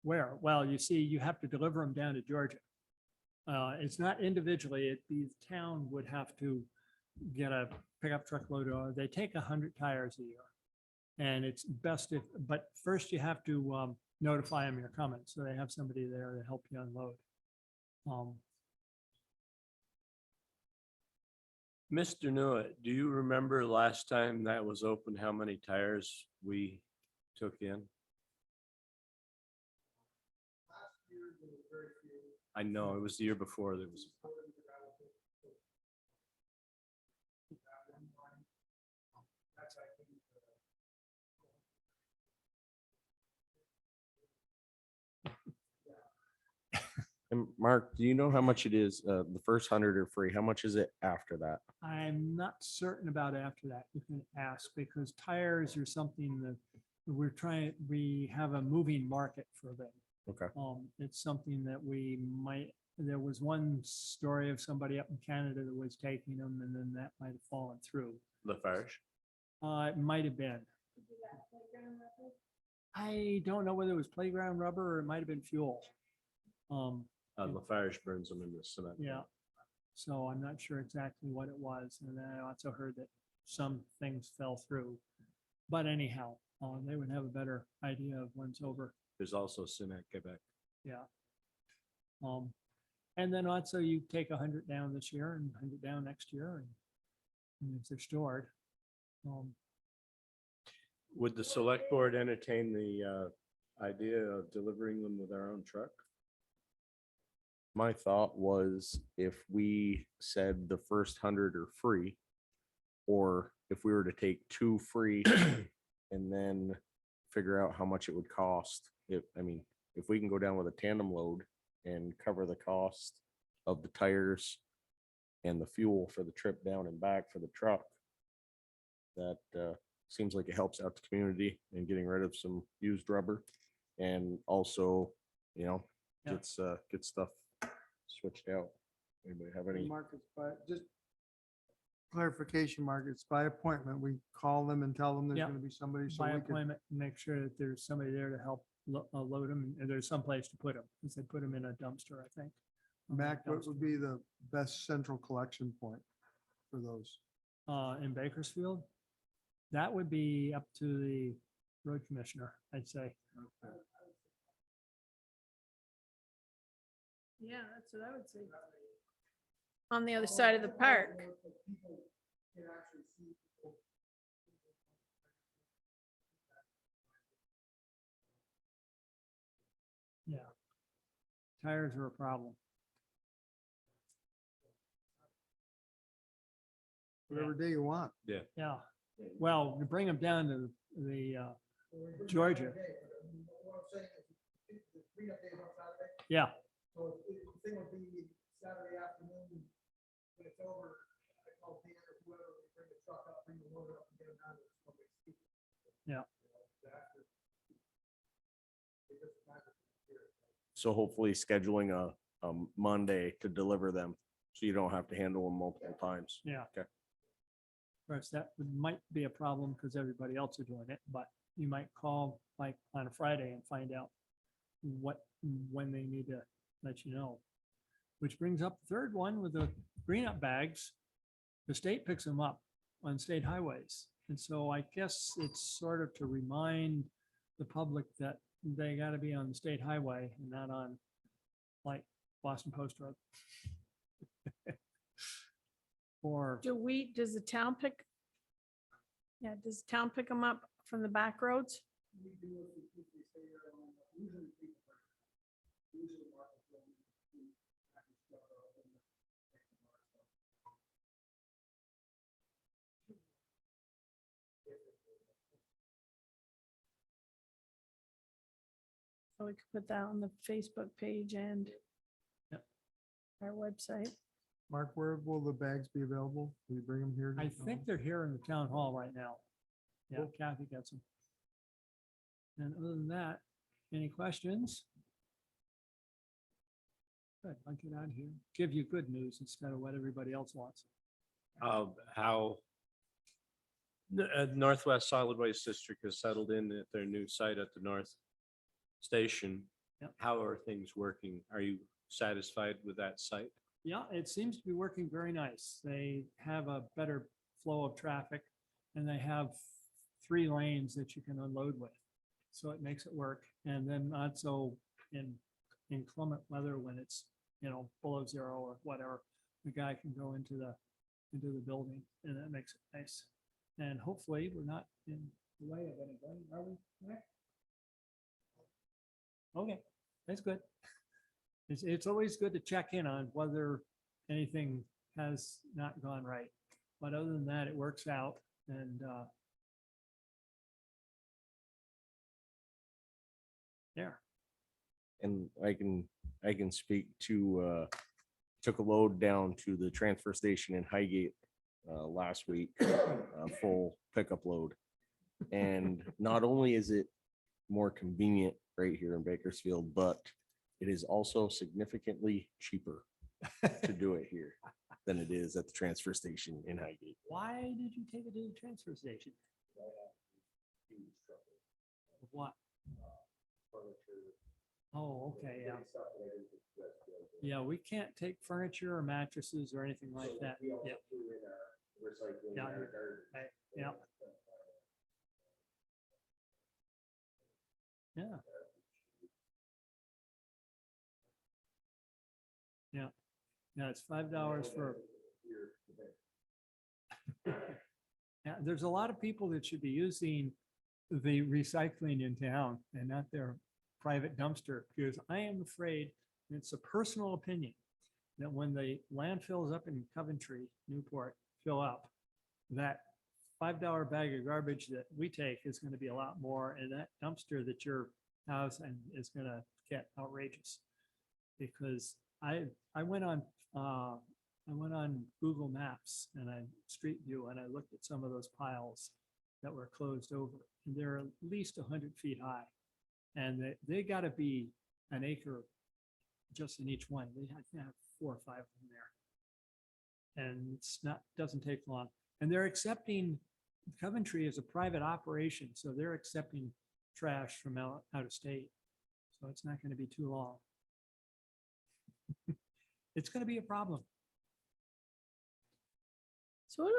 Speaker 11: Where? Well, you see, you have to deliver them down to Georgia. It's not individually, the town would have to get a pickup truckload, or they take 100 tires a year. And it's best if, but first you have to notify them your comments, so they have somebody there to help you unload.
Speaker 3: Mr. Newitt, do you remember last time that was open, how many tires we took in? I know, it was the year before there was.
Speaker 1: And Mark, do you know how much it is? The first 100 are free. How much is it after that?
Speaker 11: I'm not certain about after that. You can ask, because tires are something that we have a moving market for them.
Speaker 1: Okay.
Speaker 11: It's something that we might, there was one story of somebody up in Canada that was taking them, and then that might have fallen through.
Speaker 3: Lafarge.
Speaker 11: It might have been. I don't know whether it was playground rubber or it might have been fuel.
Speaker 3: Lafarge burns them in the cement.
Speaker 11: Yeah. So I'm not sure exactly what it was. And then I also heard that some things fell through. But anyhow, they would have a better idea of when's over.
Speaker 3: There's also Cinet, Quebec.
Speaker 11: Yeah. And then also you take 100 down this year and 100 down next year. And if they're stored.
Speaker 3: Would the select board entertain the idea of delivering them with our own truck?
Speaker 1: My thought was if we said the first 100 are free, or if we were to take 2 free and then figure out how much it would cost. If we can go down with a tandem load and cover the cost of the tires and the fuel for the trip down and back for the truck, that seems like it helps out the community in getting rid of some used rubber, and also,
Speaker 11: Yeah.
Speaker 1: gets stuff switched out. Anybody have any?
Speaker 4: Markets, but just clarification, Markets, by appointment, we call them and tell them there's
Speaker 11: Yeah.
Speaker 4: gonna be somebody. So
Speaker 11: By
Speaker 4: we can.
Speaker 11: appointment, make sure that there's somebody there to help load them, and there's some place to put them, because they put them in a dumpster, I think.
Speaker 4: Mac, what would be the best central collection point for those?
Speaker 11: In Bakersfield, that would be up to the road commissioner, I'd say.
Speaker 10: Yeah, that's what I would say. On the other side of the park.
Speaker 11: Yeah. Tires are a problem.
Speaker 5: Whatever day you want.
Speaker 11: Yeah. Well, to bring them down to the Georgia. Yeah.
Speaker 4: So the thing would be Saturday afternoon, when it's over, I call Dan or whoever, they bring the truck up, bring the loader up and get them down to the public seat.
Speaker 11: Yeah.
Speaker 1: So hopefully scheduling a Monday to deliver them, so you don't have to handle them multiple times.
Speaker 11: Yeah.
Speaker 1: Okay.
Speaker 11: Of course, might be a problem because everybody else is doing it, but you might call like on a Friday and find out when they need to let you know. Which brings up the third one with the green up bags. The state picks them up on state highways. And so I guess it's sort of to remind the public that they got to be on the state highway and not on like Boston Post Road. Or,
Speaker 10: Does the town pick? Yeah, does the town pick them up from the back roads? So we could put that on the Facebook page and
Speaker 11: Yep.
Speaker 10: our website.
Speaker 5: Mark, where will the bags be available? Will you bring them here?
Speaker 11: I think they're here in the town hall right now. Yeah, Kathy gets them. And other than that, any questions? Good, I'll get out of here. Give you good news instead of what everybody else wants.
Speaker 3: How the Northwest Solid Waste District has settled in at their new site at the North Station.
Speaker 11: Yep.
Speaker 3: How are things working? Are you satisfied with that site?
Speaker 11: Yeah, it seems to be working very nice. They have a better flow of traffic and they have 3 lanes that you can unload with. So it makes it work. And then not so in inclement weather when it's, below 0 or whatever, the guy can go into the building and that makes it nice. And hopefully we're not in the way of anybody, are we? Nick? Okay, that's good. It's always good to check in on whether anything has not gone right. But other than that, it works out and there.
Speaker 1: And I can speak to, took a load down to the transfer station in Highgate last week, full pickup load. And not only is it more convenient right here in Bakersfield, but it is also significantly cheaper to do it here than it is at the transfer station in Highgate.
Speaker 11: Why did you take it to the transfer station? What? Oh, okay, yeah. Yeah, we can't take furniture or mattresses or anything like that. Yeah. Yeah, right, yeah. Yeah. Yeah, yeah, it's $5 for. Yeah, there's a lot of people that should be using the recycling in town and not their private dumpster, because I am afraid, and it's a personal opinion, that when the landfills up in Coventry, Newport fill up, that $5 bag of garbage that we take is going to be a lot more, and that dumpster that your house and is going to get outrageous. Because I went on Google Maps and Street View and I looked at some of those piles that were closed over, and they're at least 100 feet high, and they got to be an acre just in each one. They have to have 4 or 5 of them there, and doesn't take long. And they're accepting, Coventry is a private operation, so they're accepting trash from out of state. So it's not going to be too long. It's going to be a problem.
Speaker 10: So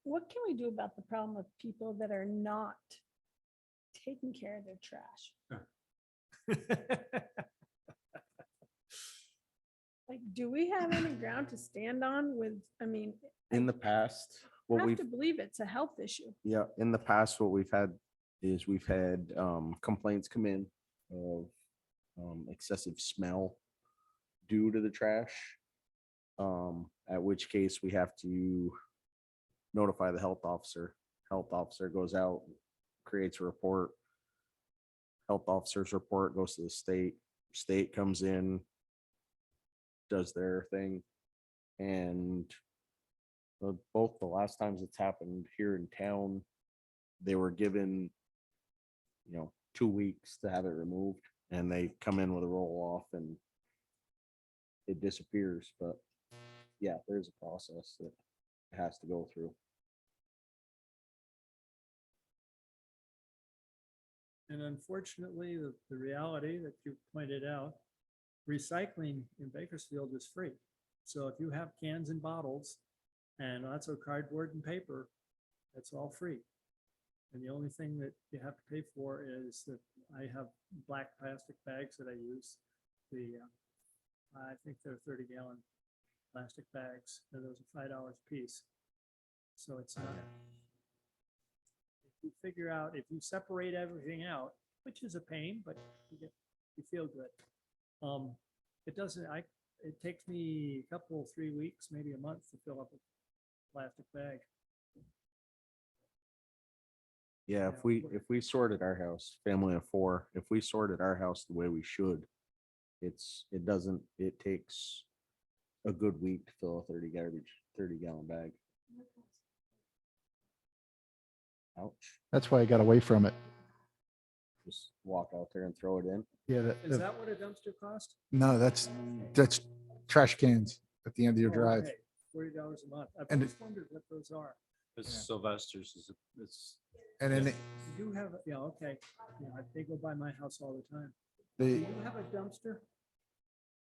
Speaker 10: what can we do about the problem of people that are not taking care of their trash? Like, do we have any ground to stand on with, I mean,
Speaker 1: In the past,
Speaker 10: I
Speaker 1: what
Speaker 10: have
Speaker 1: we've,
Speaker 10: to believe it's a health issue.
Speaker 1: yeah, in the past, what we've had is we've had complaints come in of excessive smell due to the trash. At which case we have to notify the health officer. Health officer goes out, creates a report. Health officer's report goes to the state. State comes in, does their thing, and both the last times it's happened here in town, they were given, 2 weeks to have it removed, and they come in with a roll off and it disappears. But yeah, there's a process that it has to go through.
Speaker 11: And unfortunately, the reality that you pointed out, recycling in Bakersfield is free. So if you have cans and bottles and lots of cardboard and paper, that's all free. And the only thing that you have to pay for is that I have black plastic bags that I use. I think they're 30-gallon plastic bags. And those are $5 a piece. So it's not. If you figure out, if you separate everything out, which is a pain, but you feel good. It doesn't, it takes me a couple, 3 weeks, maybe a month to fill up a plastic bag.
Speaker 1: Yeah, if we sorted our house, family of 4, if we sorted our house the way we should, it takes a good week to fill a 30-gallon bag. Ouch.
Speaker 5: That's why I got away from it.
Speaker 1: Just walk out there and throw it in.
Speaker 5: Yeah.
Speaker 11: Is that what a dumpster costs?
Speaker 5: No, that's trash cans at the end of your
Speaker 11: Oh,
Speaker 5: drive.
Speaker 11: okay, $40 a month. I've
Speaker 5: And
Speaker 11: always wondered what those are.
Speaker 3: It's Sylvester's it's
Speaker 5: And then
Speaker 11: You have, yeah, okay. Yeah, they go by my house all the time. Do
Speaker 5: they,
Speaker 11: you have a dumpster?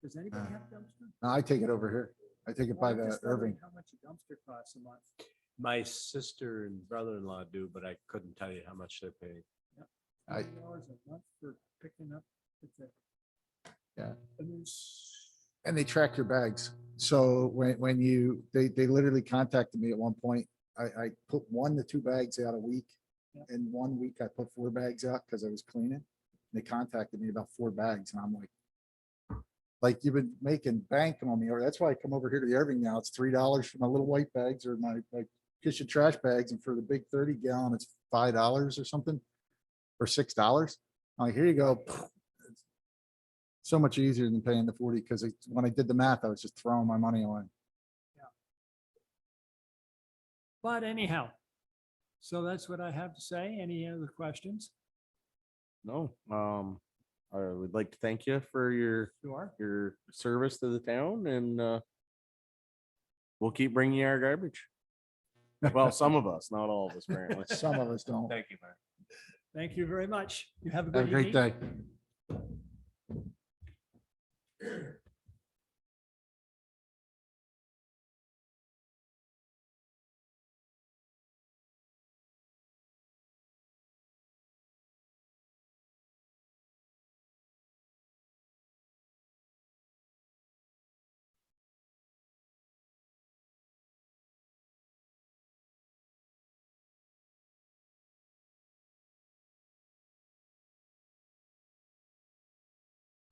Speaker 11: Does anybody have a dumpster?
Speaker 5: no, I take it over here. I take it by
Speaker 11: Well, I'm
Speaker 5: the
Speaker 11: just wondering
Speaker 5: Irving.
Speaker 11: How much a dumpster costs a month?
Speaker 3: my sister and brother-in-law do, but I couldn't tell you how much they're paying.
Speaker 5: I-
Speaker 11: $40 a month for picking up.
Speaker 5: Yeah.
Speaker 11: I mean,
Speaker 5: And they track your bags. So when they literally contacted me at one point. I put 1 to 2 bags out a week.
Speaker 11: Yeah.
Speaker 5: And 1 week I put 4 bags out because I was cleaning. They contacted me about 4 bags and I'm like you've been making bank on me, or that's why I come over here to the Irving now. It's $3 for my little white bags or my kitchen trash bags, and for the big 30-gallon, it's $5 or something, or $6. I'm like, here you go. It's so much easier than paying the 40, because when I did the math, I was just throwing my money away.
Speaker 11: but anyhow, so that's what I have to say. Any other questions?
Speaker 1: No, I would like to thank you for
Speaker 11: Sure.
Speaker 1: your service to the town, and we'll keep bringing you our garbage. Well, some of us, not all of us, apparently.
Speaker 5: Some of us don't.
Speaker 3: Thank you, Mark.
Speaker 11: Thank you very much. You have a
Speaker 5: Have
Speaker 11: good
Speaker 5: a great
Speaker 11: evening.
Speaker 5: day.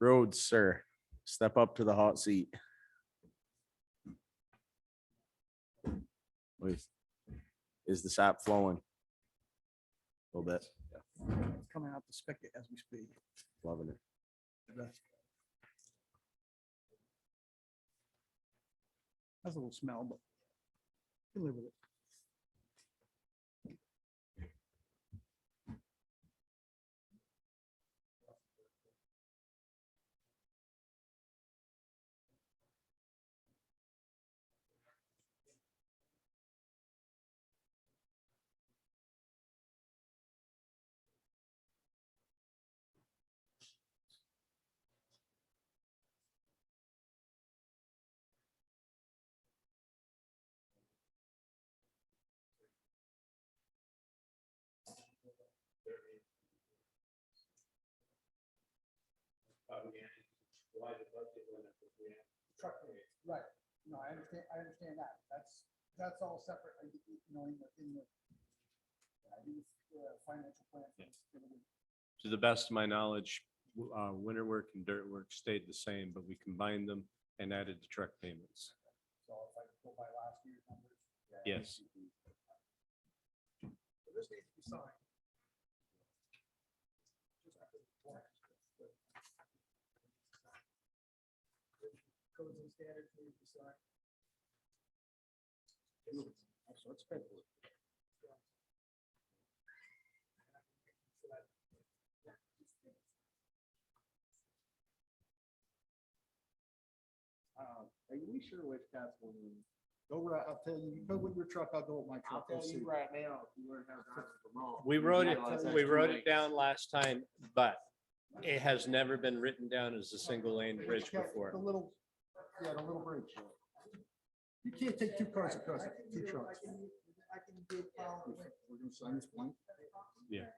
Speaker 1: Rhodes, sir, step up to the hot seat. Wait, is the sap flowing? A little bit.
Speaker 4: It's coming out the spigot as we speak.
Speaker 1: Loving it.
Speaker 4: Has a little smell, but you live with it.
Speaker 3: Why the budget went up if we have truck
Speaker 4: understand that. That's all separate, you know, in the financial plan.
Speaker 3: To the best of my knowledge, winter work and dirt work stayed the same, but we combined them and added the truck payments.
Speaker 4: So if I go by last year's numbers.
Speaker 3: Yes.
Speaker 4: So this needs to be signed. Codes and standards need to be signed. So it's paperwork.
Speaker 5: Are you sure which cats will win? Go right, I'll tell you, you go with your truck, I'll go with my
Speaker 4: I'll
Speaker 5: truck.
Speaker 4: tell
Speaker 5: We'll
Speaker 4: you
Speaker 5: see.
Speaker 4: right now, if you learn how to drive it from home.
Speaker 3: We wrote it down last time, but it has never been written down as a single lane bridge before.
Speaker 5: The little bridge. You can't take two cars across it, two trucks.
Speaker 4: I can do
Speaker 5: We're gonna sign this blank.
Speaker 3: Yeah.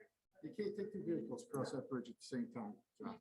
Speaker 5: You can't take two vehicles across that bridge at the same time, John.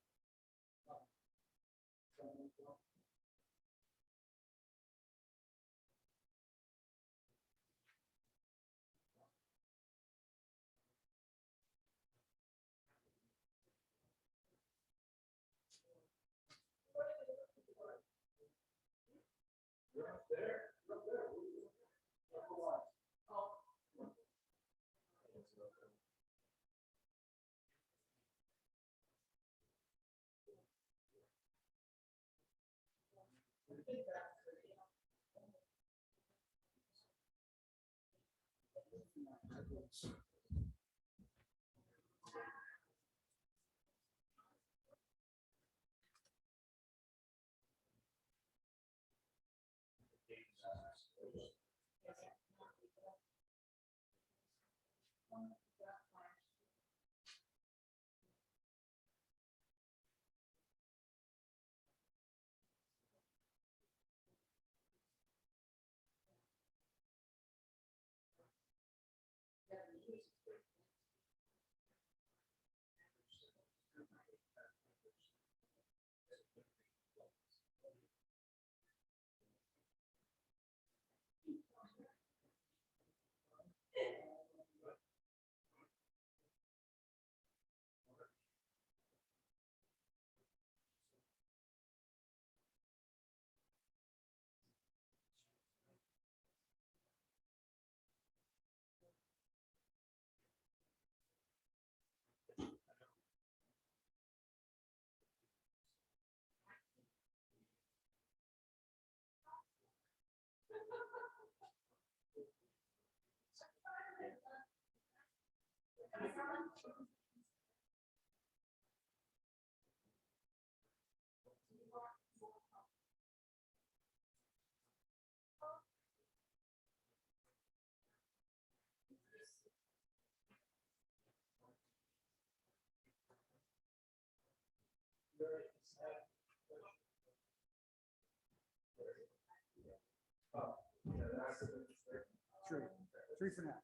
Speaker 4: Three for now.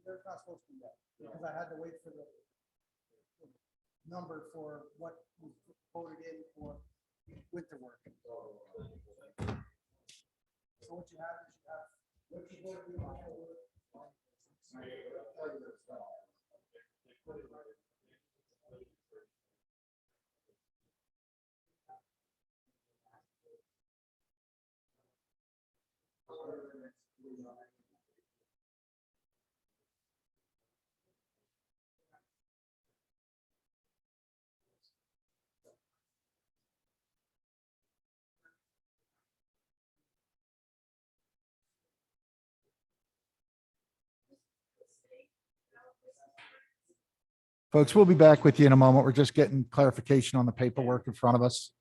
Speaker 4: There's not supposed to be that, because I had to wait for the number for what was voted in for winter work. So what you have is what you voted in October. Folks, we'll be back with you in a moment. We're just getting clarification on the paperwork in front of us.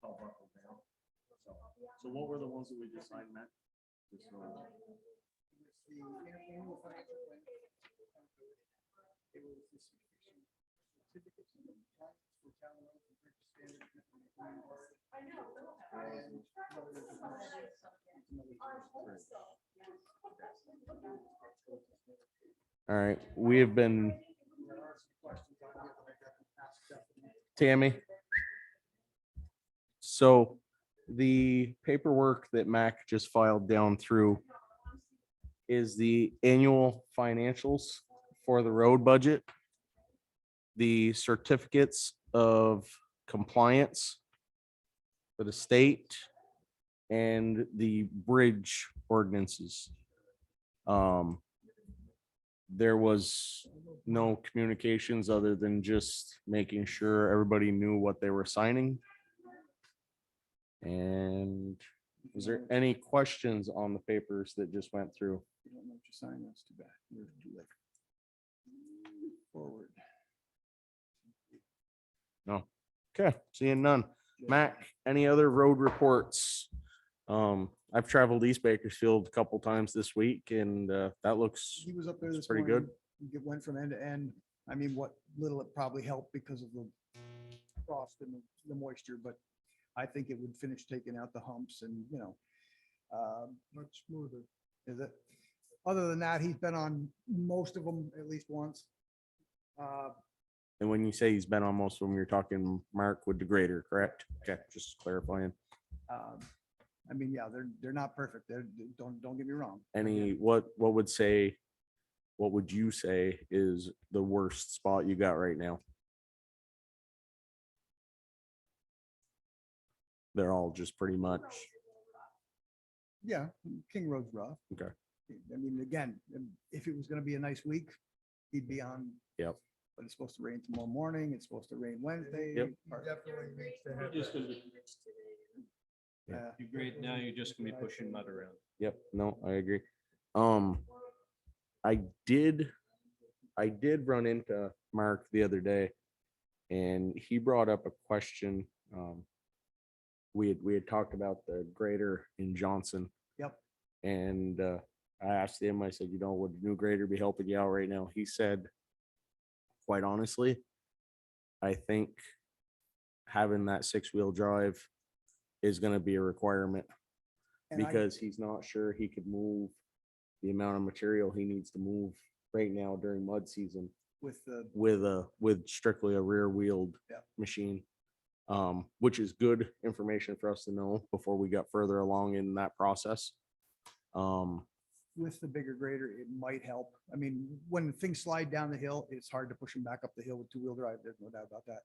Speaker 1: all buckled down. So what were the ones that we just signed, Matt? Just so- All right, we have been. Tammy. So the paperwork that Mac just filed down through is the annual financials for the road budget, the certificates of compliance for the state, and the bridge ordinances. There was no communications other than just making sure everybody knew what they were signing. And is there any questions on the papers that just went through?
Speaker 4: You don't know what you signed, that's too bad. You're too late. Forward.
Speaker 1: No. Okay, seeing none. Mac, any other road reports? I've traveled East Bakersfield a couple times this week and that looks
Speaker 4: He was up there
Speaker 1: It's
Speaker 4: this
Speaker 1: pretty
Speaker 4: morning.
Speaker 1: good.
Speaker 4: It went from end to end. I mean, what little it probably helped because of the frost and the moisture, but I think it would finish taking out the humps and, much smoother. Is it? Other than that, he's been on most of them at least once.
Speaker 1: And when you say he's been on most of them, you're talking Mark with the grader, correct? Okay, just clarifying.
Speaker 4: I mean, yeah, they're not perfect. Don't get me wrong.
Speaker 1: What would you say is the worst spot you got right now? They're all just pretty much,
Speaker 4: Yeah, King Road's rough.
Speaker 1: okay,
Speaker 4: I mean, again, if it was gonna be a nice week, he'd be on.
Speaker 1: yep.
Speaker 4: But it's supposed to rain tomorrow morning. It's supposed to rain Wednesday.
Speaker 1: Yep.
Speaker 3: You grade now, you're just gonna be pushing mud around.
Speaker 1: Yep, no, I agree. I did run into Mark the other day and he brought up a question. We had talked about the grader in Johnson.
Speaker 4: Yep.
Speaker 1: And I asked him, I said, would the new grader be helping you out right now? He said, quite honestly, I think having that 6-wheel drive is gonna be a requirement.
Speaker 4: And I-
Speaker 1: Because he's not sure he could move the amount of material he needs to move right now during mud season
Speaker 4: With the,
Speaker 1: with strictly a rear wheeled
Speaker 4: Yeah.
Speaker 1: machine. Which is good information for us to know before we got further along in that process.
Speaker 4: with the bigger grader, it might help. I mean, when things slide down the hill, it's hard to push them back up the hill with 2-wheel drive. There's no doubt about that.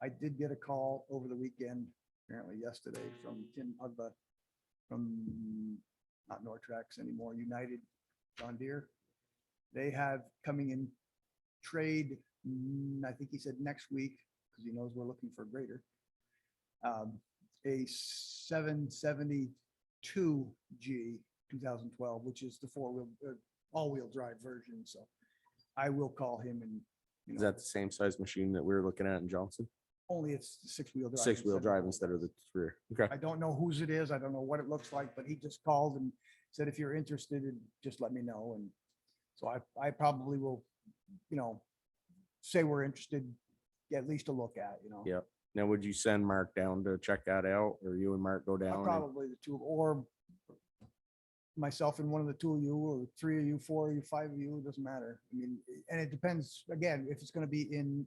Speaker 4: I did get a call over the weekend, apparently yesterday, from Tim Hudba, from not Nortrax anymore, United John Deere. They have coming in trade, I think he said next week, because he knows we're looking for a grader. A 772G 2012, which is the 4-wheel, all-wheel drive version. So I will call him and,
Speaker 1: Is that the same size machine that we were looking at in Johnson?
Speaker 4: only it's 6-wheel drive.
Speaker 1: 6-wheel drive instead of the rear. Okay.
Speaker 4: I don't know whose it is. I don't know what it looks like, but he just called and said, if you're interested, just let me know. And so I probably will, say we're interested, get at least a look at,
Speaker 1: Yep. Now, would you send Mark down to check that out or you and Mark go down? and-
Speaker 4: Probably the two, or myself and one of the two of you, or 3 of you, 4 of you, 5 of you, it doesn't matter. I mean, and it depends, again, if it's gonna be in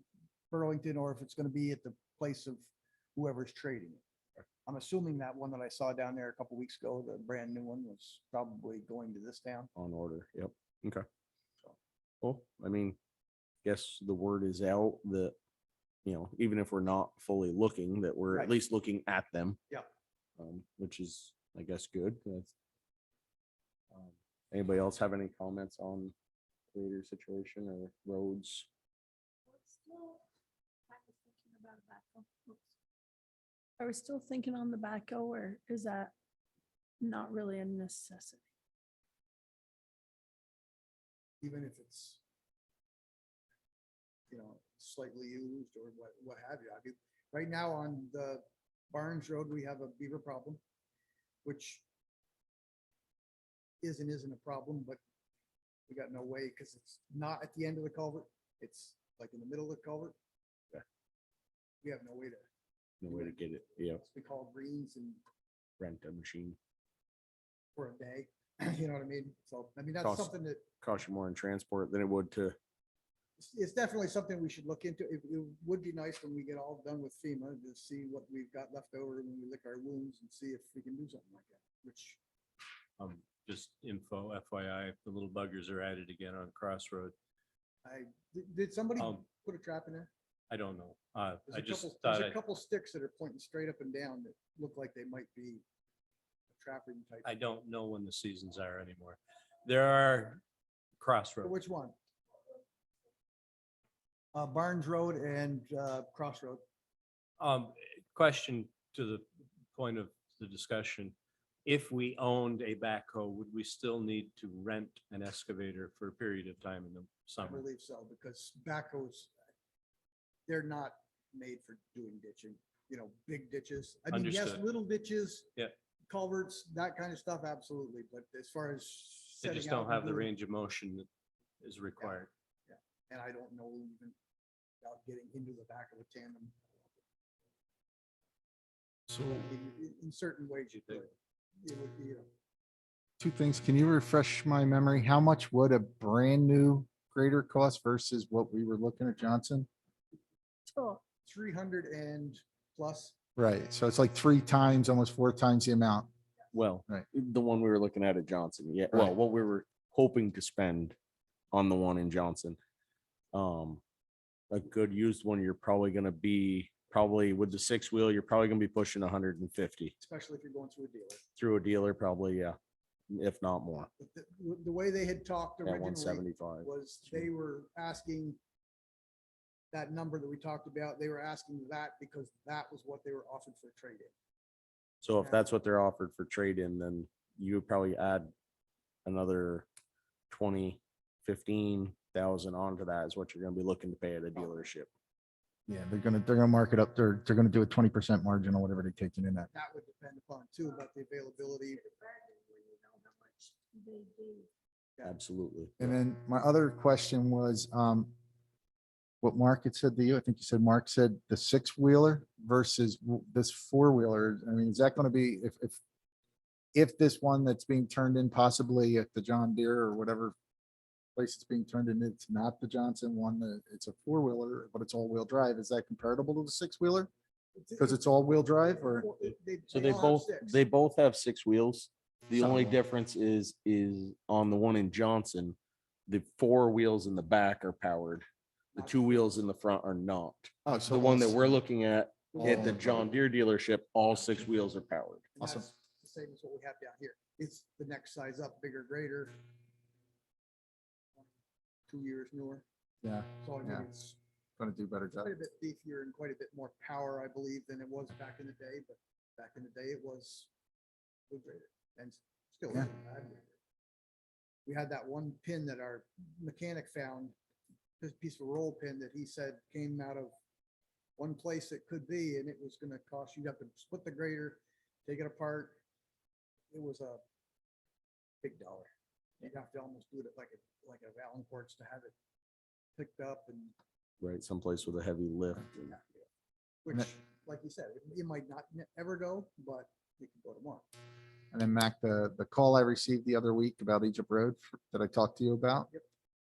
Speaker 4: Burlington or if it's gonna be at the place of whoever's trading it. I'm assuming that one that I saw down there a couple weeks ago, the brand new one, was probably going to this town.
Speaker 1: On order. Yep. Okay. Well, I mean, guess the word is out that, even if we're not fully looking, that we're
Speaker 4: Right.
Speaker 1: at least looking at them.
Speaker 4: Yeah.
Speaker 1: Which is, I guess, good. Anybody else have any comments on grader situation or roads?
Speaker 10: Are we still thinking on the backhoe, or is that not really a necessity?
Speaker 4: Even if it's, slightly used or what have you. I mean, right now on the Barnes Road, we have a beaver problem, which isn't a problem, but we got no way, because it's not at the end of the culvert. It's like in the middle of the culvert.
Speaker 1: Yeah.
Speaker 4: We have no way to,
Speaker 1: No way to get it, yeah,
Speaker 4: we call greens and
Speaker 1: rent a machine.
Speaker 4: for a day, you know what I mean? So, I mean, that's
Speaker 1: Cost-
Speaker 4: something that,
Speaker 1: Cost you more in transport than it would to,
Speaker 4: it's definitely something we should look into. It would be nice when we get all done with FEMA to see what we've got left over when we lick our wounds and see if we can do something like that, which
Speaker 3: Just info FYI, the little buggers are at it again on Crossroad.
Speaker 4: did somebody
Speaker 3: Um,
Speaker 4: put a trap in there?
Speaker 3: I don't know.
Speaker 4: There's
Speaker 3: I
Speaker 4: a
Speaker 3: just
Speaker 4: couple-
Speaker 3: thought,
Speaker 4: There's a couple sticks that are pointing straight up and down that look like they might be a trapping type.
Speaker 3: I don't know when the seasons are anymore. There are
Speaker 4: But
Speaker 3: Crossroads.
Speaker 4: which one? Barnes Road and Crossroad.
Speaker 3: Question to the point of the discussion. If we owned a backhoe, would we still need to rent an excavator for a period of time in the
Speaker 4: I
Speaker 3: summer?
Speaker 4: believe so, because backhoes, they're not made for doing ditching, big ditches. I mean, yes,
Speaker 3: Understood.
Speaker 4: little ditches.
Speaker 3: Yeah.
Speaker 4: Culverts, that kind of stuff, absolutely. But as far as
Speaker 3: They
Speaker 4: setting
Speaker 3: just
Speaker 4: out
Speaker 3: don't
Speaker 4: and
Speaker 3: have the
Speaker 4: doing-
Speaker 3: range of motion that is required.
Speaker 4: And I don't know even about getting into the back of a tandem.
Speaker 5: So
Speaker 4: In certain ways, you could. It would be,
Speaker 5: two things. Can you refresh my memory? How much would a brand new grader cost versus what we were looking at Johnson?
Speaker 10: Oh,
Speaker 4: 300 and plus.
Speaker 5: Right. So it's like 3 times, almost 4 times the amount.
Speaker 1: well,
Speaker 5: Right.
Speaker 1: the one we were looking at Johnson, yeah, well,
Speaker 5: Right.
Speaker 1: what we were hoping to spend on the one in Johnson. A good used one, you're probably gonna be, with the 6-wheel, you're probably gonna be pushing 150
Speaker 4: Especially if you're going through a dealer.
Speaker 1: through a dealer, probably, yeah, if not more,
Speaker 4: But the way they had talked
Speaker 1: at
Speaker 4: originally
Speaker 1: 175.
Speaker 4: was they were asking that number that we talked about, they were asking that because that was what they were offered for trade-in.
Speaker 1: So if that's what they're offered for trade-in, then you would probably add another 20, 15,000 onto that is what you're gonna be looking to pay at a dealership.
Speaker 5: Yeah, they're gonna mark it up. They're gonna do a 20% margin or whatever they take it in at.
Speaker 4: That would depend upon too, about the availability.
Speaker 10: they do.
Speaker 1: Absolutely.
Speaker 5: And then my other question was, what Mark had said to you, I think you said, Mark said the 6-wheeler versus this 4-wheeler. I mean, is that gonna be, if this one that's being turned in possibly at the John Deere or whatever place it's being turned in, it's not the Johnson one, it's a 4-wheeler, but it's all-wheel drive, is that comparable to the 6-wheeler? Because it's all-wheel drive or?
Speaker 1: So they
Speaker 4: all have
Speaker 1: both have 6 wheels. The
Speaker 5: Some
Speaker 1: only
Speaker 5: of them.
Speaker 1: difference is on the one in Johnson, the 4 wheels in the back are powered. The 2 wheels in the front are not.
Speaker 5: Oh,
Speaker 1: So the one that
Speaker 5: also-
Speaker 1: we're looking at the
Speaker 5: Oh.
Speaker 1: John Deere dealership, all 6 wheels are powered.
Speaker 4: And
Speaker 5: Awesome.
Speaker 4: that's the same as what we have down here. It's the next size up, bigger, greater. 2 years newer.
Speaker 5: Yeah,
Speaker 4: So I mean,
Speaker 5: Yeah.
Speaker 4: it's
Speaker 5: gonna do a better job.
Speaker 4: quite a bit beefier and quite a bit more power, I believe, than it was back in the day, but back in the day, it was wood grader and still. is
Speaker 5: Yeah.
Speaker 4: a bad grader. We had that one pin that our mechanic found, this piece of roll pin that he said came out of one place it could be, and it was gonna cost, you'd have to split the grader, take it apart. It was a big dollar. You'd have to almost do it like a Valencourt's to have it picked up and
Speaker 1: Right, someplace with a heavy lift.
Speaker 4: which, like you said, it might not ever go, but it could go tomorrow.
Speaker 5: And then Mac, the call I received the other week about Egypt Road that I talked to you about.
Speaker 4: Yep.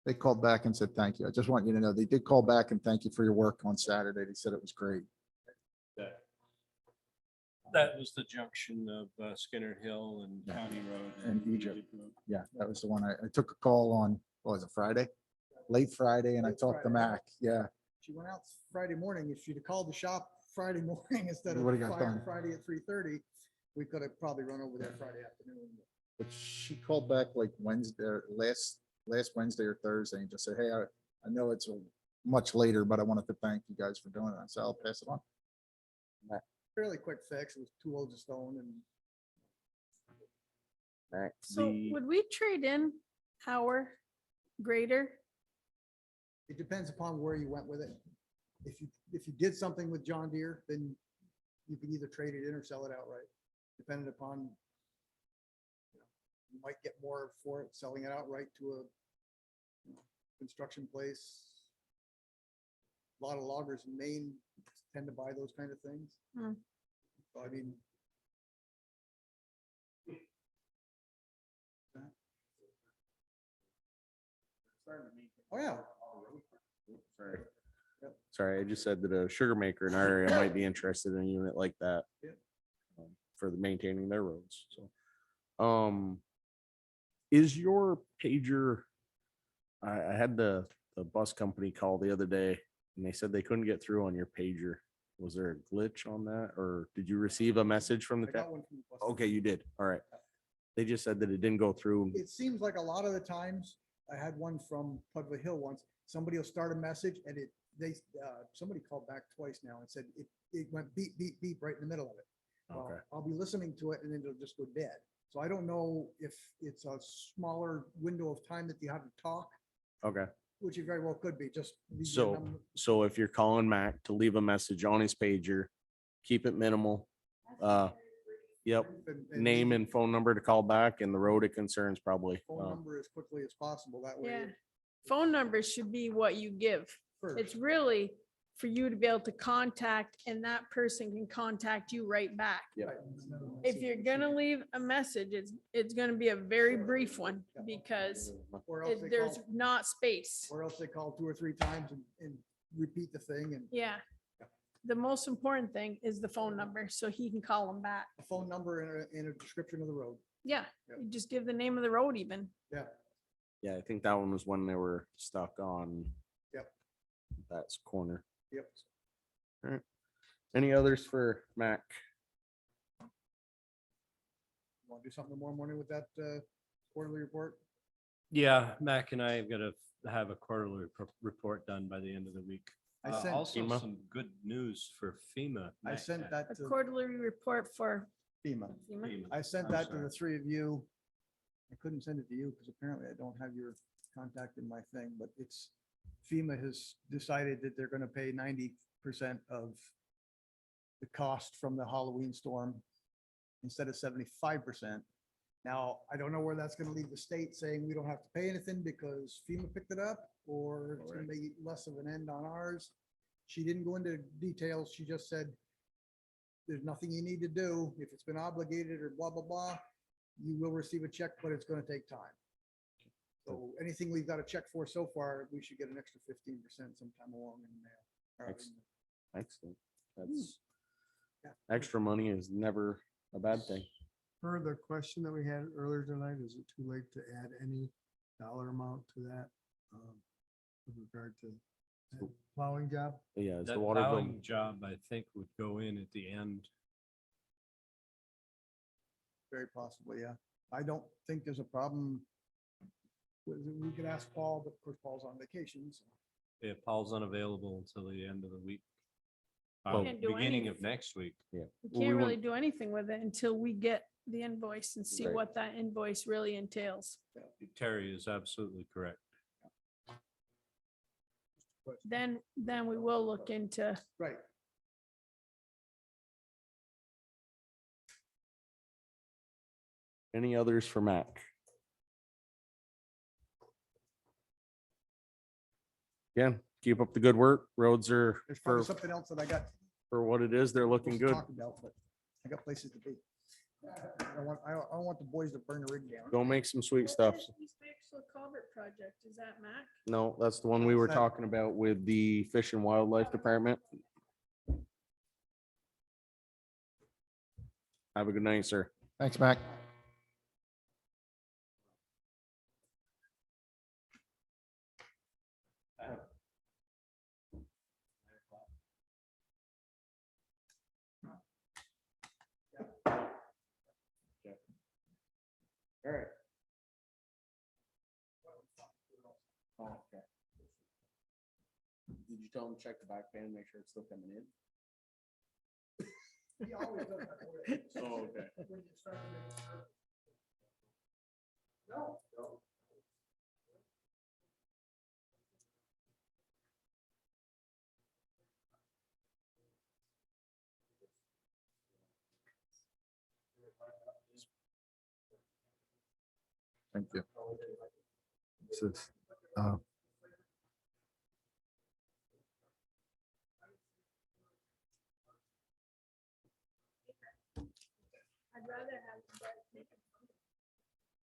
Speaker 5: They called back and said, thank you. I just want you to know, they did call back and thank you for your work on Saturday. They said it was great.
Speaker 3: That was the junction of Skinner Hill and
Speaker 5: Yeah.
Speaker 3: County Road.
Speaker 5: And Egypt.
Speaker 3: Road.
Speaker 5: Yeah, that was the one. I took a call on, what was it, Friday? Late Friday, and I
Speaker 4: Late
Speaker 5: talked to
Speaker 4: Friday.
Speaker 5: Mac. Yeah,
Speaker 4: She went out Friday morning. If she'd have called the shop Friday morning instead of
Speaker 5: Would've got done.
Speaker 4: Friday at 3:30, we could have probably run over there Friday afternoon.
Speaker 5: but she called back like Wednesday, last Wednesday or Thursday and just said, hey, I know it's much later, but I wanted to thank you guys for doing it. So I'll pass it on.
Speaker 4: Fairly quick fix. It was 2 loads of stone and
Speaker 1: Mac,
Speaker 10: So
Speaker 1: the-
Speaker 10: would we trade in our grader?
Speaker 4: it depends upon where you went with it. If you did something with John Deere, then you could either trade it in or sell it outright, depending upon. You might get more for it, selling it outright to a construction place. A lot of loggers in Maine tend to buy those kind of things.
Speaker 10: Hmm.
Speaker 4: So I mean. Oh, yeah.
Speaker 1: Sorry.
Speaker 4: Yep.
Speaker 1: Sorry, I just said that a sugar maker in our area might be interested in a unit like that.
Speaker 4: Yep.
Speaker 1: For the maintaining their roads, so. Is your pager, I had the bus company call the other day and they said they couldn't get through on your pager. Was there a glitch on that or did you receive a message from the?
Speaker 4: I got one from the bus.
Speaker 1: Okay, you did. All right. They just said that it didn't go through.
Speaker 4: It seems like a lot of the times, I had one from Pudley Hill once, somebody will start a message and somebody called back twice now and said it went beep, beep, beep right in the middle of it. Well,
Speaker 1: Okay.
Speaker 4: I'll be listening to it and then it'll just go dead. So I don't know if it's a smaller window of time that you have to talk,
Speaker 1: Okay.
Speaker 4: which it very well could be, just. leave your
Speaker 1: So,
Speaker 4: number.
Speaker 1: so if you're calling Mac to leave a message on his pager, keep it minimal. Yep,
Speaker 4: And
Speaker 1: name
Speaker 4: leave
Speaker 1: and phone number to call back and the road it concerns probably.
Speaker 4: your Phone number as quickly as possible. That way.
Speaker 10: Yeah. Phone numbers should be what you give.
Speaker 4: First.
Speaker 10: It's really for you to be able to contact and that person can contact you right back.
Speaker 4: Right.
Speaker 10: If you're gonna leave a message, it's gonna be a very brief one because
Speaker 4: Or else they
Speaker 10: there's
Speaker 4: call,
Speaker 10: not space.
Speaker 4: or else they call 2 or 3 times and repeat the thing and
Speaker 10: Yeah. The most important thing is the phone number, so he can call them back.
Speaker 4: a phone number and a description of the road.
Speaker 10: Yeah,
Speaker 4: Yep.
Speaker 10: you just give the name of the road even.
Speaker 4: Yeah.
Speaker 1: Yeah, I think that one was when they were stuck on.
Speaker 4: Yep.
Speaker 1: That's corner.
Speaker 4: Yep.
Speaker 1: All right. Any others for Mac?
Speaker 4: Want to do something tomorrow morning with that quarterly report?
Speaker 3: Yeah, Mac and I have got to have a quarterly report done by the end of the week.
Speaker 4: I sent
Speaker 3: Also,
Speaker 1: FEMA.
Speaker 3: some good news for FEMA.
Speaker 4: I sent that
Speaker 10: A
Speaker 4: to
Speaker 10: quarterly report for
Speaker 4: FEMA.
Speaker 10: FEMA.
Speaker 4: I sent
Speaker 3: I'm
Speaker 4: that to
Speaker 3: sorry.
Speaker 4: the 3 of you. I couldn't send it to you because apparently I don't have your contact in my thing, but it's FEMA has decided that they're going to pay 90% of the cost from the Halloween storm instead of 75%. Now, I don't know where that's going to leave the state saying we don't have to pay anything because FEMA picked it up, or it's going to be less of an end on ours. She didn't go into details. She just said, there's nothing you need to do. If it's been obligated or blah, blah, blah, you will receive a check, but it's going to take time. So anything we've got a check for so far, we should get an extra 15% sometime along in there.
Speaker 1: Excellent. Excellent. That's,
Speaker 4: Yeah.
Speaker 1: extra money is never a bad thing.
Speaker 12: Per the question that we had earlier tonight, is it too late to add any dollar amount to that? With regard to that plowing job?
Speaker 1: Yeah, is the
Speaker 3: That
Speaker 1: water bill,
Speaker 3: plowing job, I think, would go in at the end.
Speaker 4: Very possibly, yeah. I don't think there's a problem. We could ask Paul, but of course Paul's on vacation, so.
Speaker 3: Yeah, Paul's unavailable until the end of the week.
Speaker 10: Can't do
Speaker 3: Beginning of
Speaker 10: anything.
Speaker 3: next week.
Speaker 1: yeah.
Speaker 10: We
Speaker 1: Well, we
Speaker 10: can't really
Speaker 1: want-
Speaker 10: do anything with it until we get the invoice and see
Speaker 1: Right.
Speaker 10: what that invoice really entails.
Speaker 3: Terry is absolutely correct.
Speaker 10: Then we will look into,
Speaker 4: Right.
Speaker 1: Any others for Mac? Again, keep up the good work. Roads are
Speaker 4: There's probably
Speaker 1: for
Speaker 4: something else that I got.
Speaker 1: what it is. They're looking
Speaker 4: supposed to
Speaker 1: good.
Speaker 4: talk about, but I got places to be. I don't want the boys to burn the rig down.
Speaker 1: Go make some sweet stuff.
Speaker 10: East Bakersfield Culvert project, is that Mac?
Speaker 1: No, that's the one we were
Speaker 4: That-
Speaker 1: talking about with the Fish and Wildlife Department. Have a good night, sir.
Speaker 5: Thanks, Mac.
Speaker 1: All right. Oh, okay. Did you tell him to check the back pan, make sure it's still coming in?
Speaker 4: He always does that for you.
Speaker 1: Oh, okay.
Speaker 4: When you start to make a circle. No, no.
Speaker 5: Thank you. This is,
Speaker 10: I'd rather have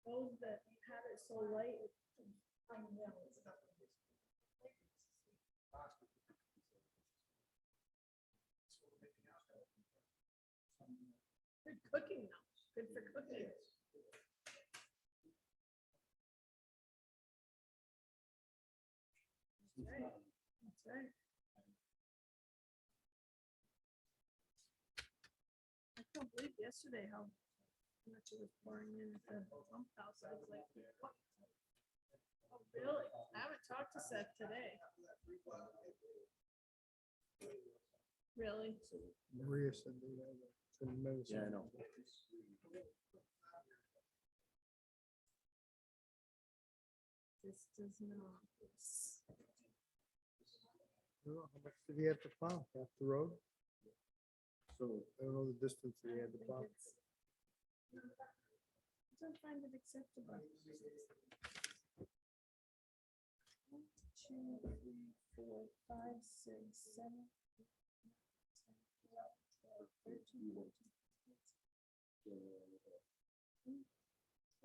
Speaker 10: those that have it so light. Good cooking though, good for cooking. That's right. I can't believe yesterday how much it was pouring in at the pump house. I was like, what? Oh, really? I haven't talked to Seth today. Really?
Speaker 12: Maria said they had a tremendous.
Speaker 1: Yeah, I know.
Speaker 10: This does not.
Speaker 12: I don't know, how much did he have to plow? Half the road? So I don't know the distance that he had to plow.
Speaker 10: I don't find it acceptable. 1, 2, 3, 4, 5, 6, 7, 8, 9, 10, 11, 12, 13,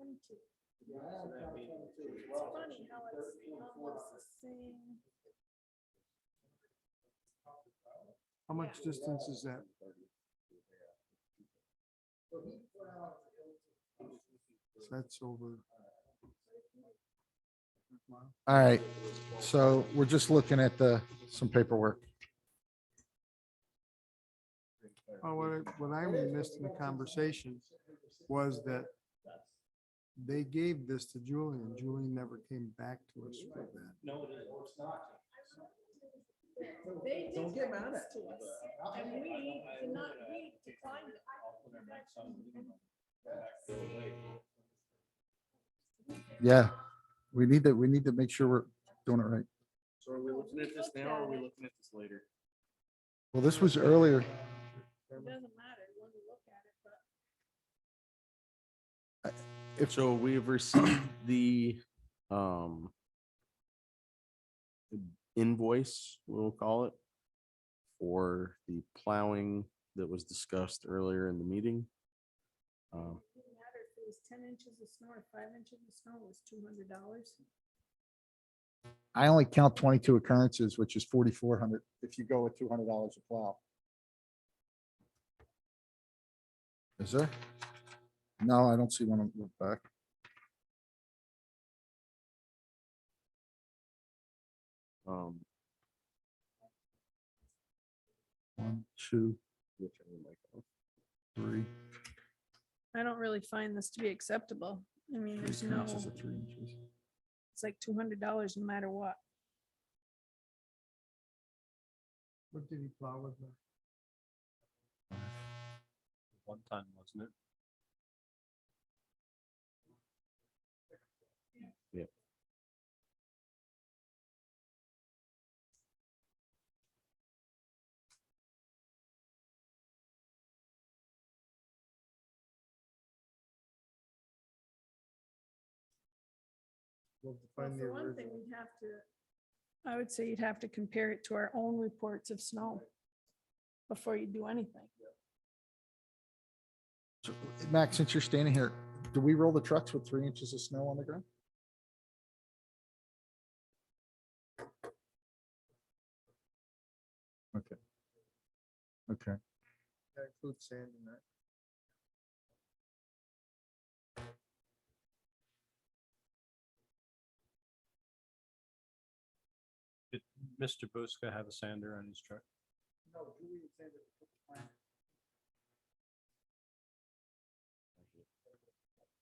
Speaker 10: 14, 22. It's funny how it's almost the same.
Speaker 12: How much distance is that? So that's over.
Speaker 5: all right, so we're just looking at some paperwork.
Speaker 12: Oh, what I missed in the conversation was that they gave this to Julian. Julian never came back to us with that.
Speaker 10: They did get mad to us, and we did not, we declined it.
Speaker 5: Yeah, we need to make sure we're doing it right.
Speaker 1: So are we looking at this now or are we looking at this later?
Speaker 5: Well, this was earlier.
Speaker 10: It doesn't matter when we look at it, but
Speaker 1: So we've received the invoice, we'll call it, for the plowing that was discussed earlier in the meeting.
Speaker 10: it didn't matter if it was 10 inches of snow or 5 inches of snow, it was $200.
Speaker 5: I only count 22 occurrences, which is 4,400 if you go with $200 a plow. Is there? No, I don't see one on the back. One, two, three.
Speaker 10: I don't really find this to be acceptable. I mean, there's no,
Speaker 5: Occurrences of 3 inches.
Speaker 10: it's like $200 no matter what.
Speaker 12: What did he plow with? That?
Speaker 3: One time, wasn't it?
Speaker 1: Yep.
Speaker 12: Well, to
Speaker 10: Well,
Speaker 12: find the
Speaker 10: for one thing,
Speaker 12: original.
Speaker 10: we'd have to, I would say you'd have to compare it to our own reports of snow before you do anything.
Speaker 5: So, Max, since you're standing here, do we roll the trucks with 3 inches of snow on the ground? Okay. Okay.
Speaker 12: That includes sand in that.
Speaker 3: Did Mr. Buska have a sander on his truck?
Speaker 12: No, Julian said that he took the plan.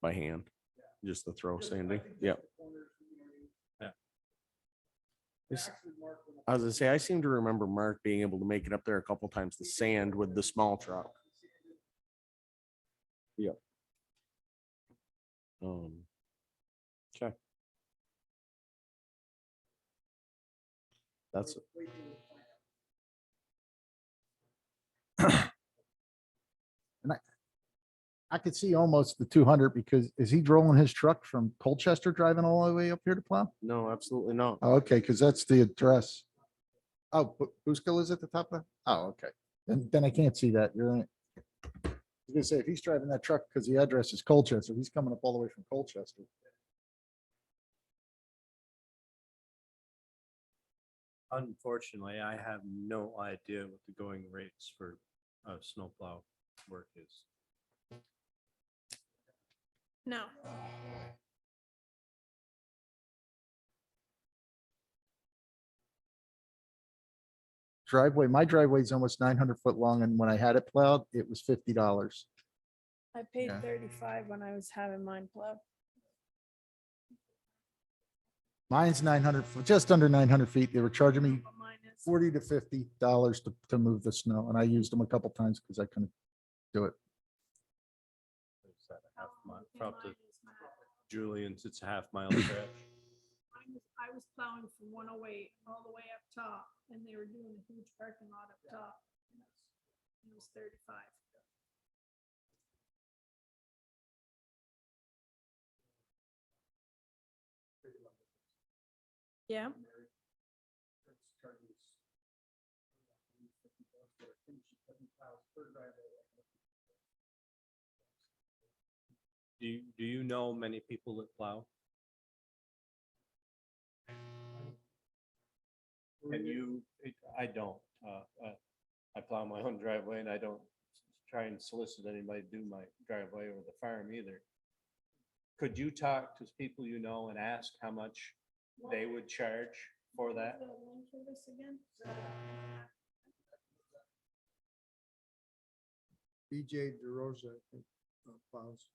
Speaker 1: By hand, just the throw sanding. Yep. This- I was gonna say, I seem to remember Mark being able to make it up there a couple times, the sand with the small truck. Yep. Check. That's.
Speaker 5: And I could see almost the 200 because is he rolling his truck from Colchester driving all the way up here to plow?
Speaker 1: No, absolutely not.
Speaker 5: Oh, okay, because that's the address. Oh, Buskill is at the top of that? Oh, okay. Then I can't see that. You're right. I was gonna say, if he's driving that truck because the address is Colchester, he's coming up all the way from Colchester.
Speaker 3: Unfortunately, I have no idea what the going rates for snowplow work is.
Speaker 10: No.
Speaker 5: Driveway, my driveway is almost 900 foot long, and when I had it plowed, it was $50.
Speaker 10: I paid
Speaker 5: Yeah.
Speaker 10: 35 when I was having mine plowed.
Speaker 5: Mine's 900, just under 900 feet. They were charging me
Speaker 10: But mine is.
Speaker 5: $40 to $50 to move the snow, and I used them a couple times because I couldn't do it.
Speaker 3: Is that a half mile? From to Julian's, it's a half-mile stretch.
Speaker 10: I was plowing from 108 all the way up top, and they were doing a huge parking lot up top. It was 35. Yeah.
Speaker 3: Do you know many people that plow? And I don't. I plow my own driveway and I don't try and solicit anybody to do my driveway or the farm either. Could you talk to people you know and ask how much they would charge for that?
Speaker 12: BJ DeRosa, I think, plows.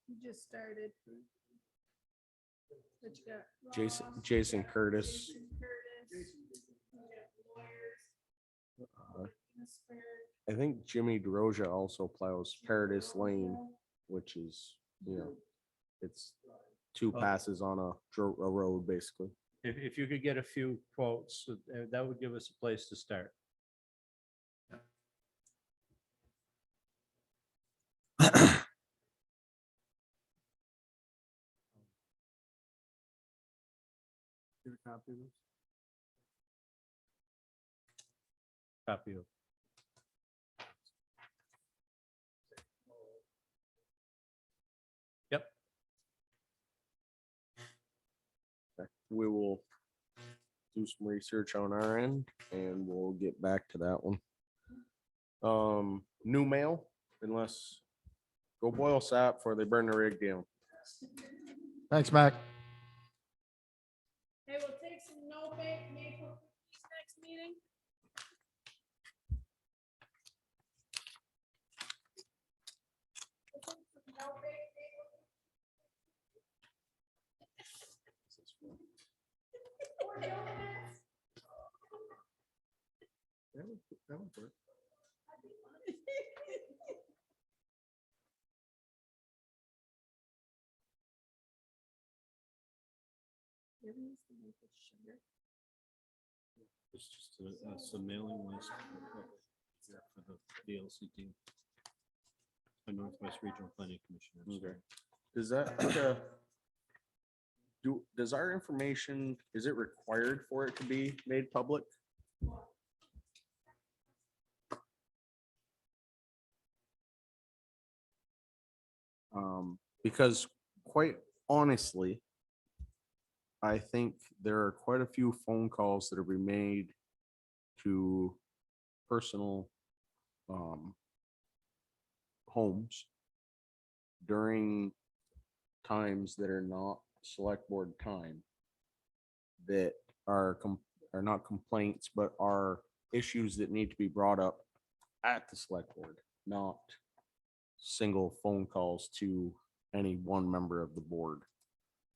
Speaker 10: You just started. What you got?
Speaker 1: Jason Curtis.
Speaker 10: Jason Curtis. You got lawyers.
Speaker 1: I think Jimmy DeRosa also plows Paradise Lane, which is, it's two passes on a road, basically.
Speaker 3: If you could get a few quotes, that would give us a place to start.
Speaker 12: Get a copy of this.
Speaker 3: Copy of. Yep.
Speaker 1: We will do some research on our end and we'll get back to that one. New mail, unless go boil sap before they burn the rig down.
Speaker 5: Thanks, Mac.
Speaker 10: Hey, we'll take some no-bake maple cookies next meeting. We'll take some no-bake maple cookies. Or donuts.
Speaker 12: That would work.
Speaker 8: You ever use the maple sugar?
Speaker 3: It's just some mailing list for the VLCT. The Northwest Regional Planning Commission.
Speaker 1: Okay. Does that, does our information, is it required for it to be made public? Because quite honestly, I think there are quite a few phone calls that are being made to personal homes during times that are not select board time that are not complaints, but are issues that need to be brought up at the select board, not single phone calls to any one member of the board.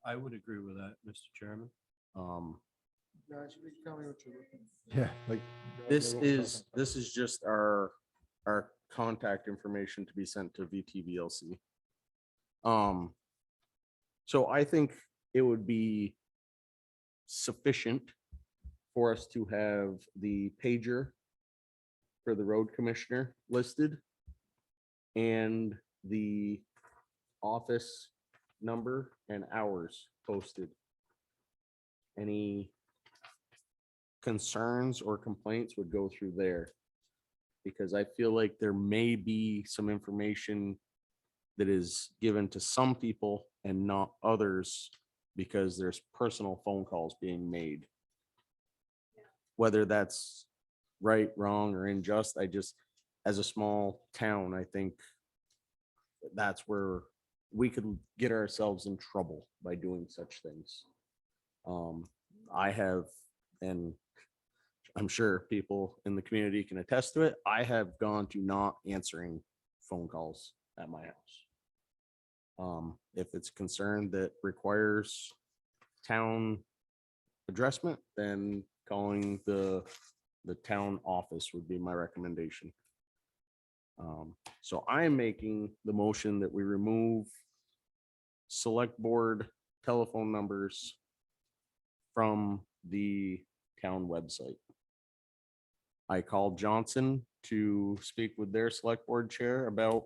Speaker 3: I would agree with that, Mr. Chairman.
Speaker 12: Guys, you can tell me what you're looking.
Speaker 5: Yeah, like.
Speaker 1: This is just our contact information to be sent to VTVLC. So I think it would be sufficient for us to have the pager for the road commissioner listed and the office number and hours posted. Any concerns or complaints would go through there. Because I feel like there may be some information that is given to some people and not others because there's personal phone calls being made. Whether that's right, wrong, or unjust, as a small town, I think that's where we could get ourselves in trouble by doing such things. I have, and I'm sure people in the community can attest to it, I have gone to not answering phone calls at my house. If it's a concern that requires town addressment, then calling the town office would be my recommendation. So I am making the motion that we remove select board telephone numbers from the town website. I called Johnson to speak with their select board chair about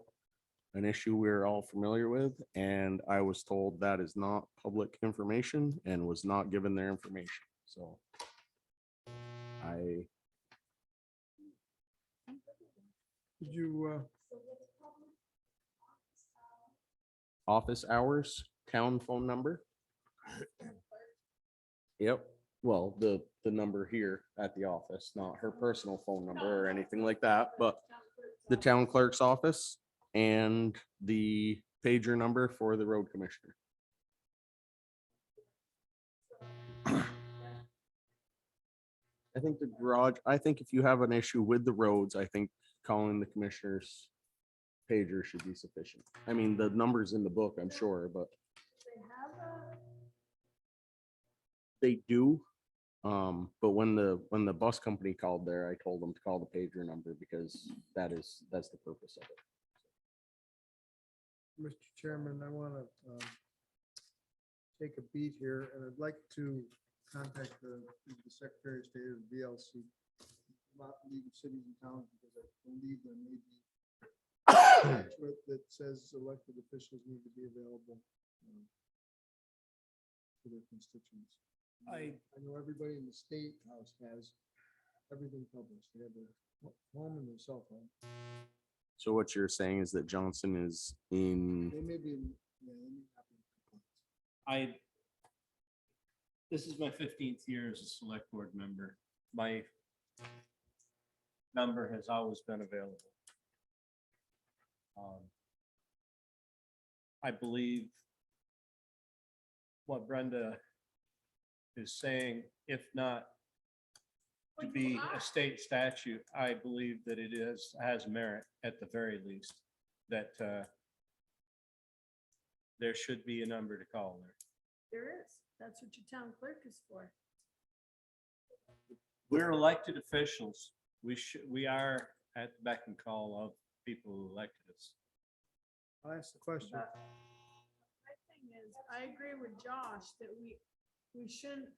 Speaker 1: an issue we're all familiar with, and I was told that is not public information and was not given their information. So
Speaker 12: Did you,
Speaker 1: office hours, town phone number. Yep. Well, the number here at the office, not her personal phone number or anything like that, but the town clerk's office and the pager number for the road commissioner. I think the garage, I think if you have an issue with the roads, I think calling the commissioner's pager should be sufficient. I mean, the number's in the book, I'm sure, but they do. But when the bus company called there, I told them to call the pager number because that's the purpose of it.
Speaker 12: Mr. Chairman, I want to take a beat here, and I'd like to contact the Secretary of State of the VLC about League of Cities and Towns, because I believe there may be statute that says elected officials need to be available to their constituents. I know everybody in the state house has everything published. They have their home and their cell phone.
Speaker 1: So what you're saying is that Johnson is in,
Speaker 12: They may be, yeah, they may not be in compliance.
Speaker 3: This is my 15th year as a select board member. My number has always been available. I believe what Brenda is saying, if not to be a state statute, I believe that it has merit at the very least, that there should be a number to call there.
Speaker 10: There is. That's what your town clerk is for.
Speaker 3: We're elected officials. We are at the beck and call of people who elected us.
Speaker 12: I'll ask the question.
Speaker 10: My thing is, I agree with Josh that we shouldn't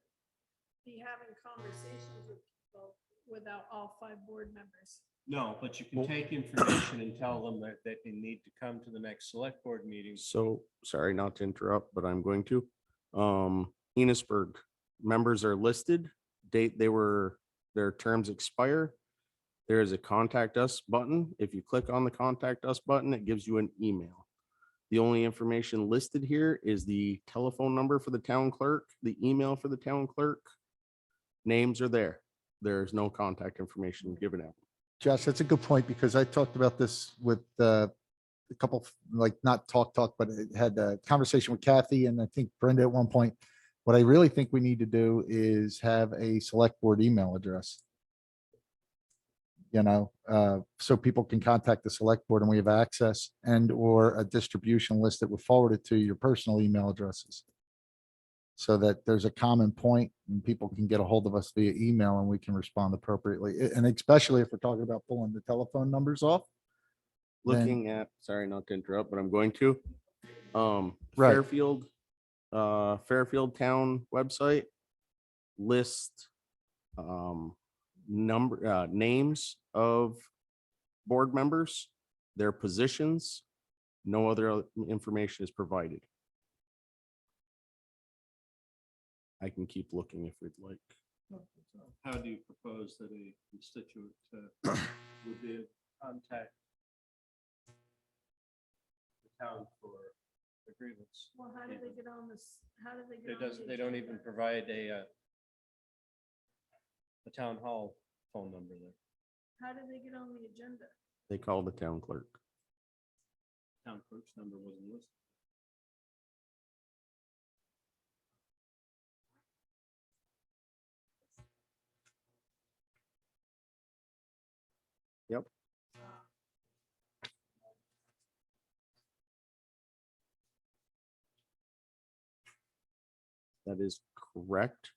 Speaker 10: be having conversations with people without all 5 board members.
Speaker 3: No, but you can take information and tell them that they need to come to the next select board meeting.
Speaker 1: so, sorry not to interrupt, but I'm going to. Enosburg members are listed, date their terms expire. There is a contact us button. If you click on the contact us button, it gives you an email. The only information listed here is the telephone number for the town clerk, the email for the town clerk. Names are there. There's no contact information given out.
Speaker 5: Josh, that's a good point, because I talked about this with a couple, like not talk, but I had a conversation with Kathy and I think Brenda at one point. What I really think we need to do is have a select board email address. So people can contact the select board and we have access, and or a distribution list that would forward it to your personal email addresses. So that there's a common point and people can get a hold of us via email and we can respond appropriately. And especially if we're talking about pulling the telephone numbers off. then-
Speaker 1: Looking at, sorry not to interrupt, but I'm going to.
Speaker 5: Right.
Speaker 1: Fairfield Town website list names of board members, their positions, No other information is provided. I can keep looking if we'd like.
Speaker 3: How do you propose that a constituent would be contact the town for agreements?
Speaker 10: Well, how do they get on this? How do they get
Speaker 3: It
Speaker 10: on? the
Speaker 3: doesn't, they don't even
Speaker 10: agenda?
Speaker 3: provide a town hall phone number there.
Speaker 10: How do they get on the agenda?
Speaker 1: They call the town clerk.
Speaker 3: Town clerk's number wasn't listed.
Speaker 1: Yep. That is correct.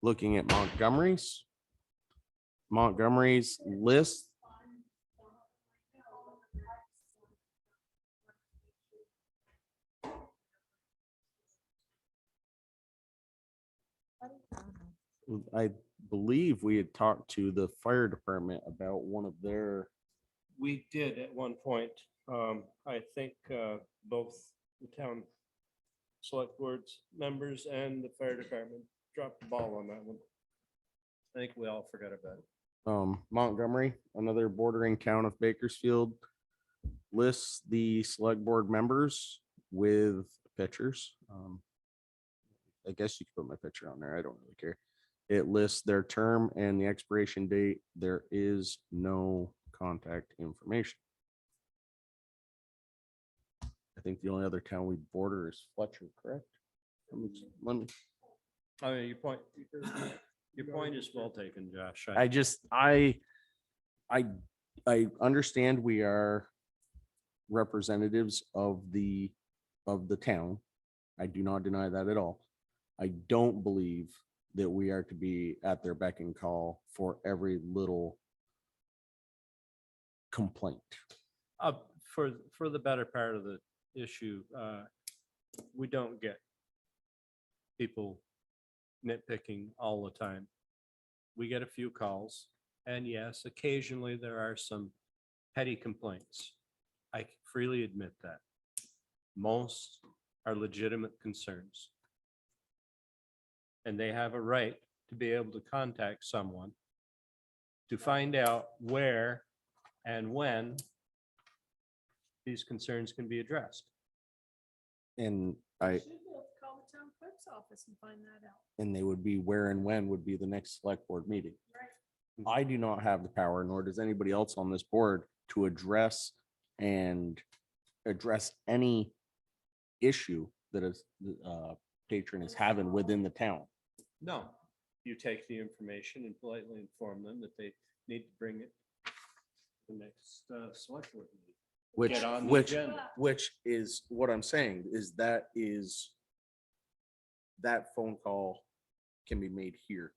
Speaker 1: Looking at Montgomery's list. I believe we had talked to the fire department about one of their,
Speaker 3: We did at one point. I think both the town select boards members and the fire department dropped the ball on that one. I think we all forgot about it.
Speaker 1: Montgomery, another bordering town of Bakersfield, lists the select board members with pictures. I guess you could put my picture on there. I don't really care. It lists their term and the expiration date. There is no contact information. I think the only other town we border is Fletcher, correct? Let me-
Speaker 3: I mean, your point is well taken, Josh.
Speaker 1: I understand we are representatives of the town. I do not deny that at all. I don't believe that we are to be at their beck and call for every little complaint.
Speaker 3: For the better part of the issue, we don't get people nitpicking all the time. We get a few calls, and yes, occasionally there are some petty complaints. I freely admit that. Most are legitimate concerns. And they have a right to be able to contact someone to find out where and when these concerns can be addressed.
Speaker 1: And
Speaker 10: You should be able to call the town clerk's office and find that out.
Speaker 1: and they would be where and when would be the next select board meeting.
Speaker 10: Right.
Speaker 1: I do not have the power, nor does anybody else on this board, to address any issue that a patron is having within the town.
Speaker 3: No, you take the information and politely inform them that they need to bring it to the next select board meeting.
Speaker 1: Which,
Speaker 3: Get on the
Speaker 1: which,
Speaker 3: agenda.
Speaker 1: which is what I'm saying is that phone call can be made here,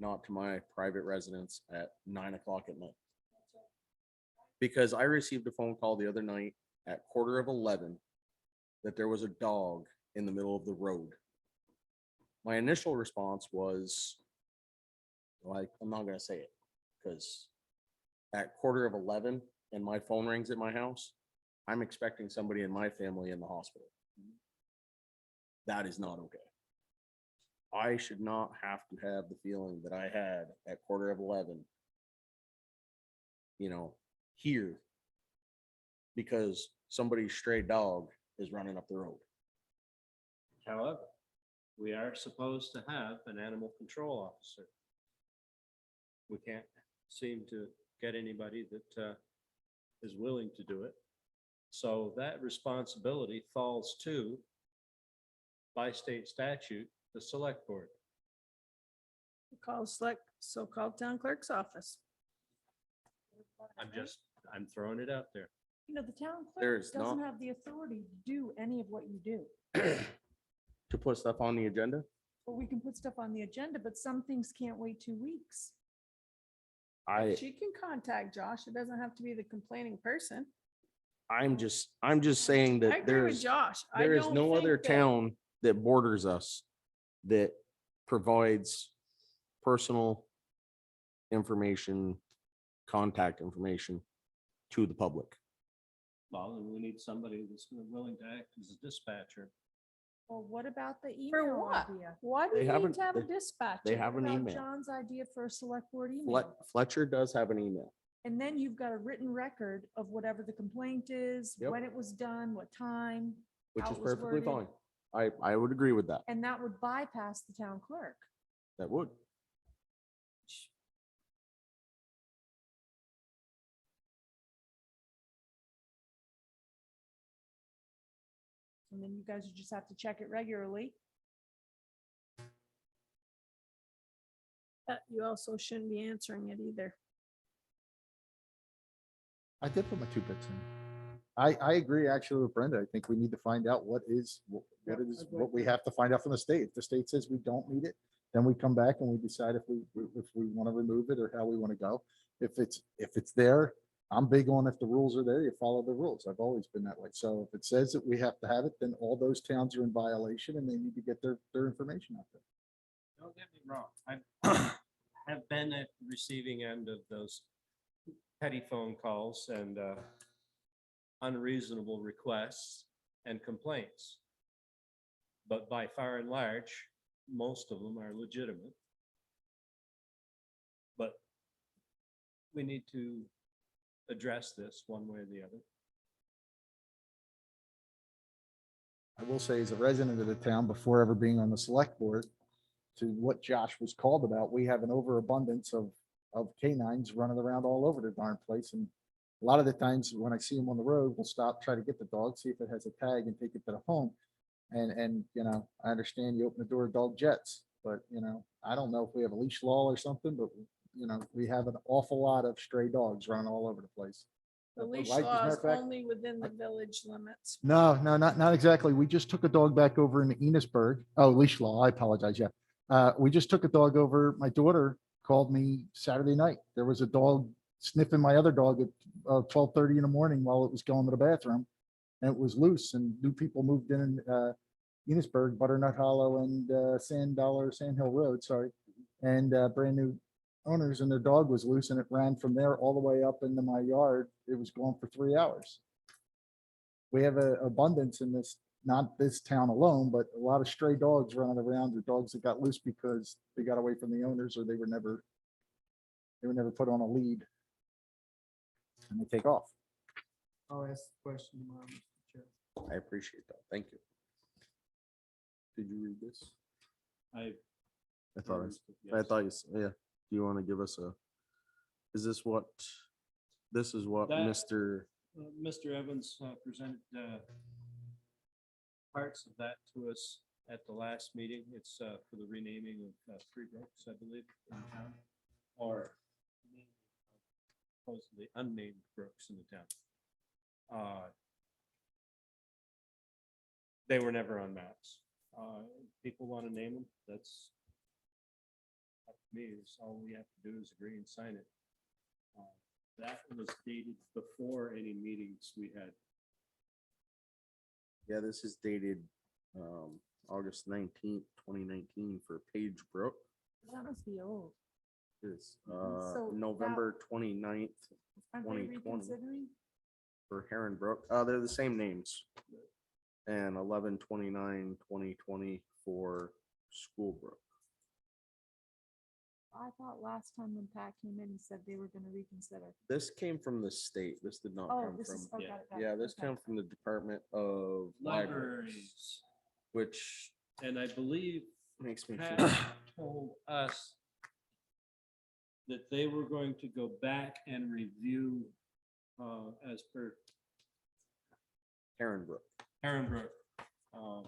Speaker 1: not to my private residence at 9 o'clock at night. Because I received a phone call the other night at 11:15 that there was a dog in the middle of the road. My initial response was, like, I'm not gonna say it, because at 11:15 and my phone rings at my house, I'm expecting somebody in my family in the hospital. That is not okay. I should not have to have the feeling that I had at 11:15, here, because somebody's stray dog is running up the road.
Speaker 3: However, we are supposed to have an animal control officer. We can't seem to get anybody that is willing to do it. So that responsibility falls to, by state statute, the select board.
Speaker 10: Call select, so-called town clerk's office.
Speaker 3: I'm throwing it out there.
Speaker 7: The town
Speaker 1: There
Speaker 7: clerk
Speaker 1: is
Speaker 7: doesn't
Speaker 1: not-
Speaker 7: have the authority to do any of what you do.
Speaker 1: To put stuff on the agenda,
Speaker 7: But we can put stuff on the agenda, but some things can't wait 2 weeks.
Speaker 10: She can contact Josh. It doesn't have to be the complaining person.
Speaker 1: I'm just saying
Speaker 10: I
Speaker 1: that
Speaker 10: agree with
Speaker 1: there's,
Speaker 10: Josh. I
Speaker 1: there is
Speaker 10: don't
Speaker 1: no other
Speaker 10: think that-
Speaker 1: town that borders us that provides personal information, contact information to the public.
Speaker 3: Well, then we need somebody that's willing to act as a dispatcher.
Speaker 7: Well, what about the
Speaker 10: For
Speaker 7: email
Speaker 10: what?
Speaker 7: idea?
Speaker 10: Why do
Speaker 1: They
Speaker 10: you need
Speaker 1: haven't-
Speaker 10: to have a
Speaker 1: they-
Speaker 10: dispatcher?
Speaker 1: They have an
Speaker 7: About
Speaker 1: email.
Speaker 7: John's idea for a select board email.
Speaker 1: Fletcher does have an email.
Speaker 7: And then you've got a written record of whatever the complaint is,
Speaker 1: Yep.
Speaker 7: when it was done, what time.
Speaker 1: Which
Speaker 7: how
Speaker 1: is
Speaker 7: it was
Speaker 1: perfectly fine.
Speaker 7: worded.
Speaker 1: I would agree with that.
Speaker 7: And that would bypass the town clerk.
Speaker 1: That would.
Speaker 7: And then you guys would just have to check it regularly.
Speaker 10: You also shouldn't be answering it either.
Speaker 5: I did put my 2 bits in. I agree actually with Brenda. I think we need to find out what we have to find out from the state. If the state says we don't need it, then we come back and we decide if we want to remove it or how we want to go. If it's there, I'm big on if the rules are there, you follow the rules. I've always been that way. So if it says that we have to have it, then all those towns are in violation and they need to get their information out there.
Speaker 3: Don't get me wrong, I have been at the receiving end of those petty phone calls and unreasonable requests and complaints. But by far and large, most of them are legitimate. But we need to address this one way or the other.
Speaker 5: I will say as a resident of the town, before ever being on the select board, to what Josh was called about, we have an overabundance of canines running around all over the darn place. And a lot of the times when I see them on the road, we'll stop, try to get the dog, see if it has a tag and take it to the home. And, I understand you open the door, dog jets, but, I don't know if we have a leash law or something, but, we have an awful lot of stray dogs running all over the place.
Speaker 10: The leash
Speaker 5: Like, as a
Speaker 10: law
Speaker 5: matter
Speaker 10: is
Speaker 5: of fact-
Speaker 10: only within the village limits.
Speaker 5: No, not exactly. We just took a dog back over in Enosburg. Oh, leash law. I apologize. Yeah. We just took a dog over. My daughter called me Saturday night. There was a dog sniffing my other dog at 12:30 in the morning while it was going to the bathroom. And it was loose and new people moved in Enosburg, Butternut Hollow and Sand Hill Road, sorry. And brand new owners and their dog was loose and it ran from there all the way up into my yard. It was gone for 3 hours. We have an abundance in this, not this town alone, but a lot of stray dogs running around or dogs that got loose because they got away from the owners or they were never put on a lead. And they take off.
Speaker 12: I'll ask the question tomorrow, Mr. Chair.
Speaker 1: I appreciate that. Thank you. Did you read this?
Speaker 3: I
Speaker 1: I thought,
Speaker 3: Yes.
Speaker 1: yeah. Do you want to give us this is what
Speaker 3: That-
Speaker 1: Mr.
Speaker 3: Mr. Evans presented parts of that to us at the last meeting. It's for the renaming of 3 brooks, I believe, in town, or supposedly unnamed brooks in the town. They were never on maps. People want to name them, that's up to me. It's all we have to do is agree and sign it. That was dated before any meetings we had.
Speaker 1: Yeah, this is dated August 19th, 2019 for Page Brook.
Speaker 7: That must be old.
Speaker 1: Is
Speaker 7: So
Speaker 1: November 29th
Speaker 7: Aren't they
Speaker 1: 2020.
Speaker 7: reconsidering?
Speaker 1: for Heron Brook. They're the same names. And 11/29/2020 for Schoolbrook.
Speaker 7: I thought last time when Pat came in, he said they were gonna reconsider.
Speaker 1: This came from the state. This did not
Speaker 7: Oh,
Speaker 1: come
Speaker 7: this is,
Speaker 1: from.
Speaker 7: oh, got it, got it.
Speaker 1: Yeah, this
Speaker 7: Okay.
Speaker 1: came from the Department of Libraries,
Speaker 3: Libraries.
Speaker 1: which
Speaker 3: And I believe
Speaker 1: makes me
Speaker 3: Pat
Speaker 1: feel.
Speaker 3: told us that they were going to go back and review as per
Speaker 1: Heron Brook.
Speaker 3: Herrenbrook. I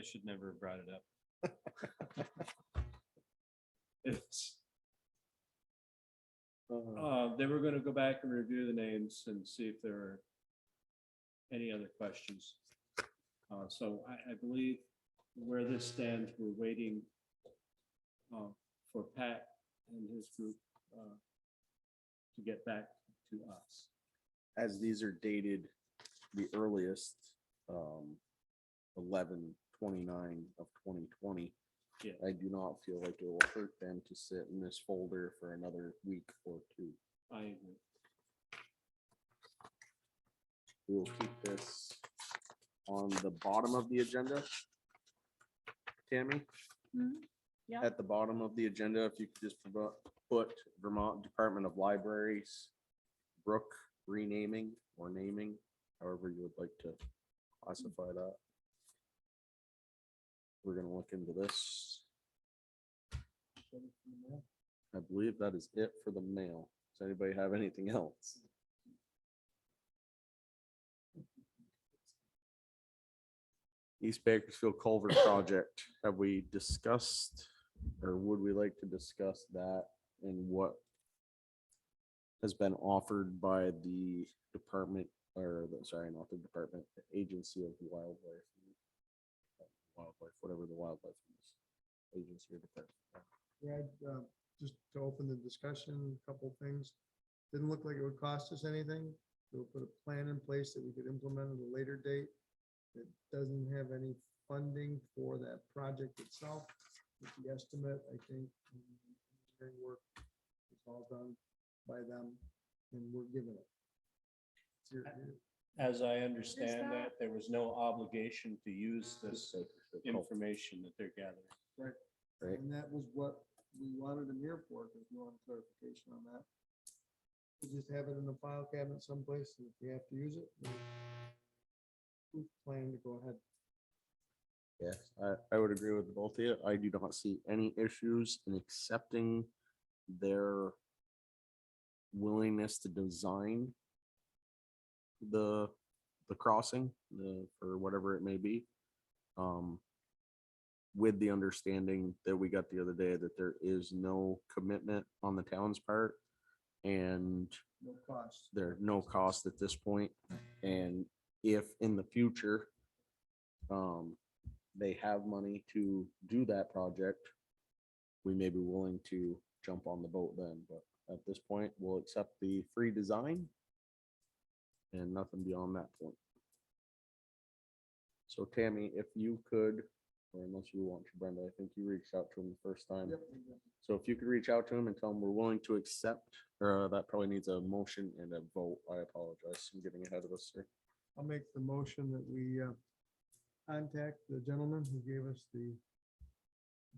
Speaker 3: should never have brought it up. It's, they were gonna go back and review the names and see if there are any other questions. So I believe where this stands, we're waiting for Pat and his group to get back to us.
Speaker 1: As these are dated the earliest, 11/29 of 2020.
Speaker 3: Yeah.
Speaker 1: I do not feel like it will hurt them to sit in this folder for another week or two.
Speaker 3: I agree.
Speaker 1: We will keep this on the bottom of the agenda. Tammy?
Speaker 9: Yeah.
Speaker 1: At the bottom of the agenda, if you could just put Vermont Department of Libraries, Brook renaming or naming, however you would like to classify that. We're gonna look into this. I believe that is it for the mail. Does anybody have anything else? East Bakersfield Culvert Project, have we discussed, or would we like to discuss that and what has been offered by the department, or sorry, not the department, the Agency of Wildlife. Wildlife, whatever the wildlife is. Agency or department.
Speaker 12: Yeah, just to open the discussion, a couple things. Didn't look like it would cost us anything. We'll put a plan in place that we could implement at a later date. It doesn't have any funding for that project itself. With the estimate, I think, engineering work is all done by them, and we're giving it.
Speaker 3: As I understand that, there was no obligation to use this information that they're gathering.
Speaker 12: Right.
Speaker 1: Right.
Speaker 12: And that was what we wanted them here for, because we wanted clarification on that. We just have it in the file cabinet someplace, and if we have to use it, we plan to go ahead.
Speaker 1: Yes, I would agree with both of you. I do not see any issues in accepting their willingness to design the crossing, for whatever it may be. With the understanding that we got the other day that there is no commitment on the town's part and
Speaker 12: No cost.
Speaker 1: there's no cost at this point. And if in the future, they have money to do that project, we may be willing to jump on the boat then, but at this point, we'll accept the free design and nothing beyond that point. So Tammy, if you could, or unless you want to, Brenda, I think you reached out to him the first time.
Speaker 12: Yep.
Speaker 1: So if you could reach out to him and tell him we're willing to accept, or that probably needs a motion and a vote. I apologize. I'm getting ahead of us, sir.
Speaker 12: I'll make the motion that we contact the gentleman who gave us the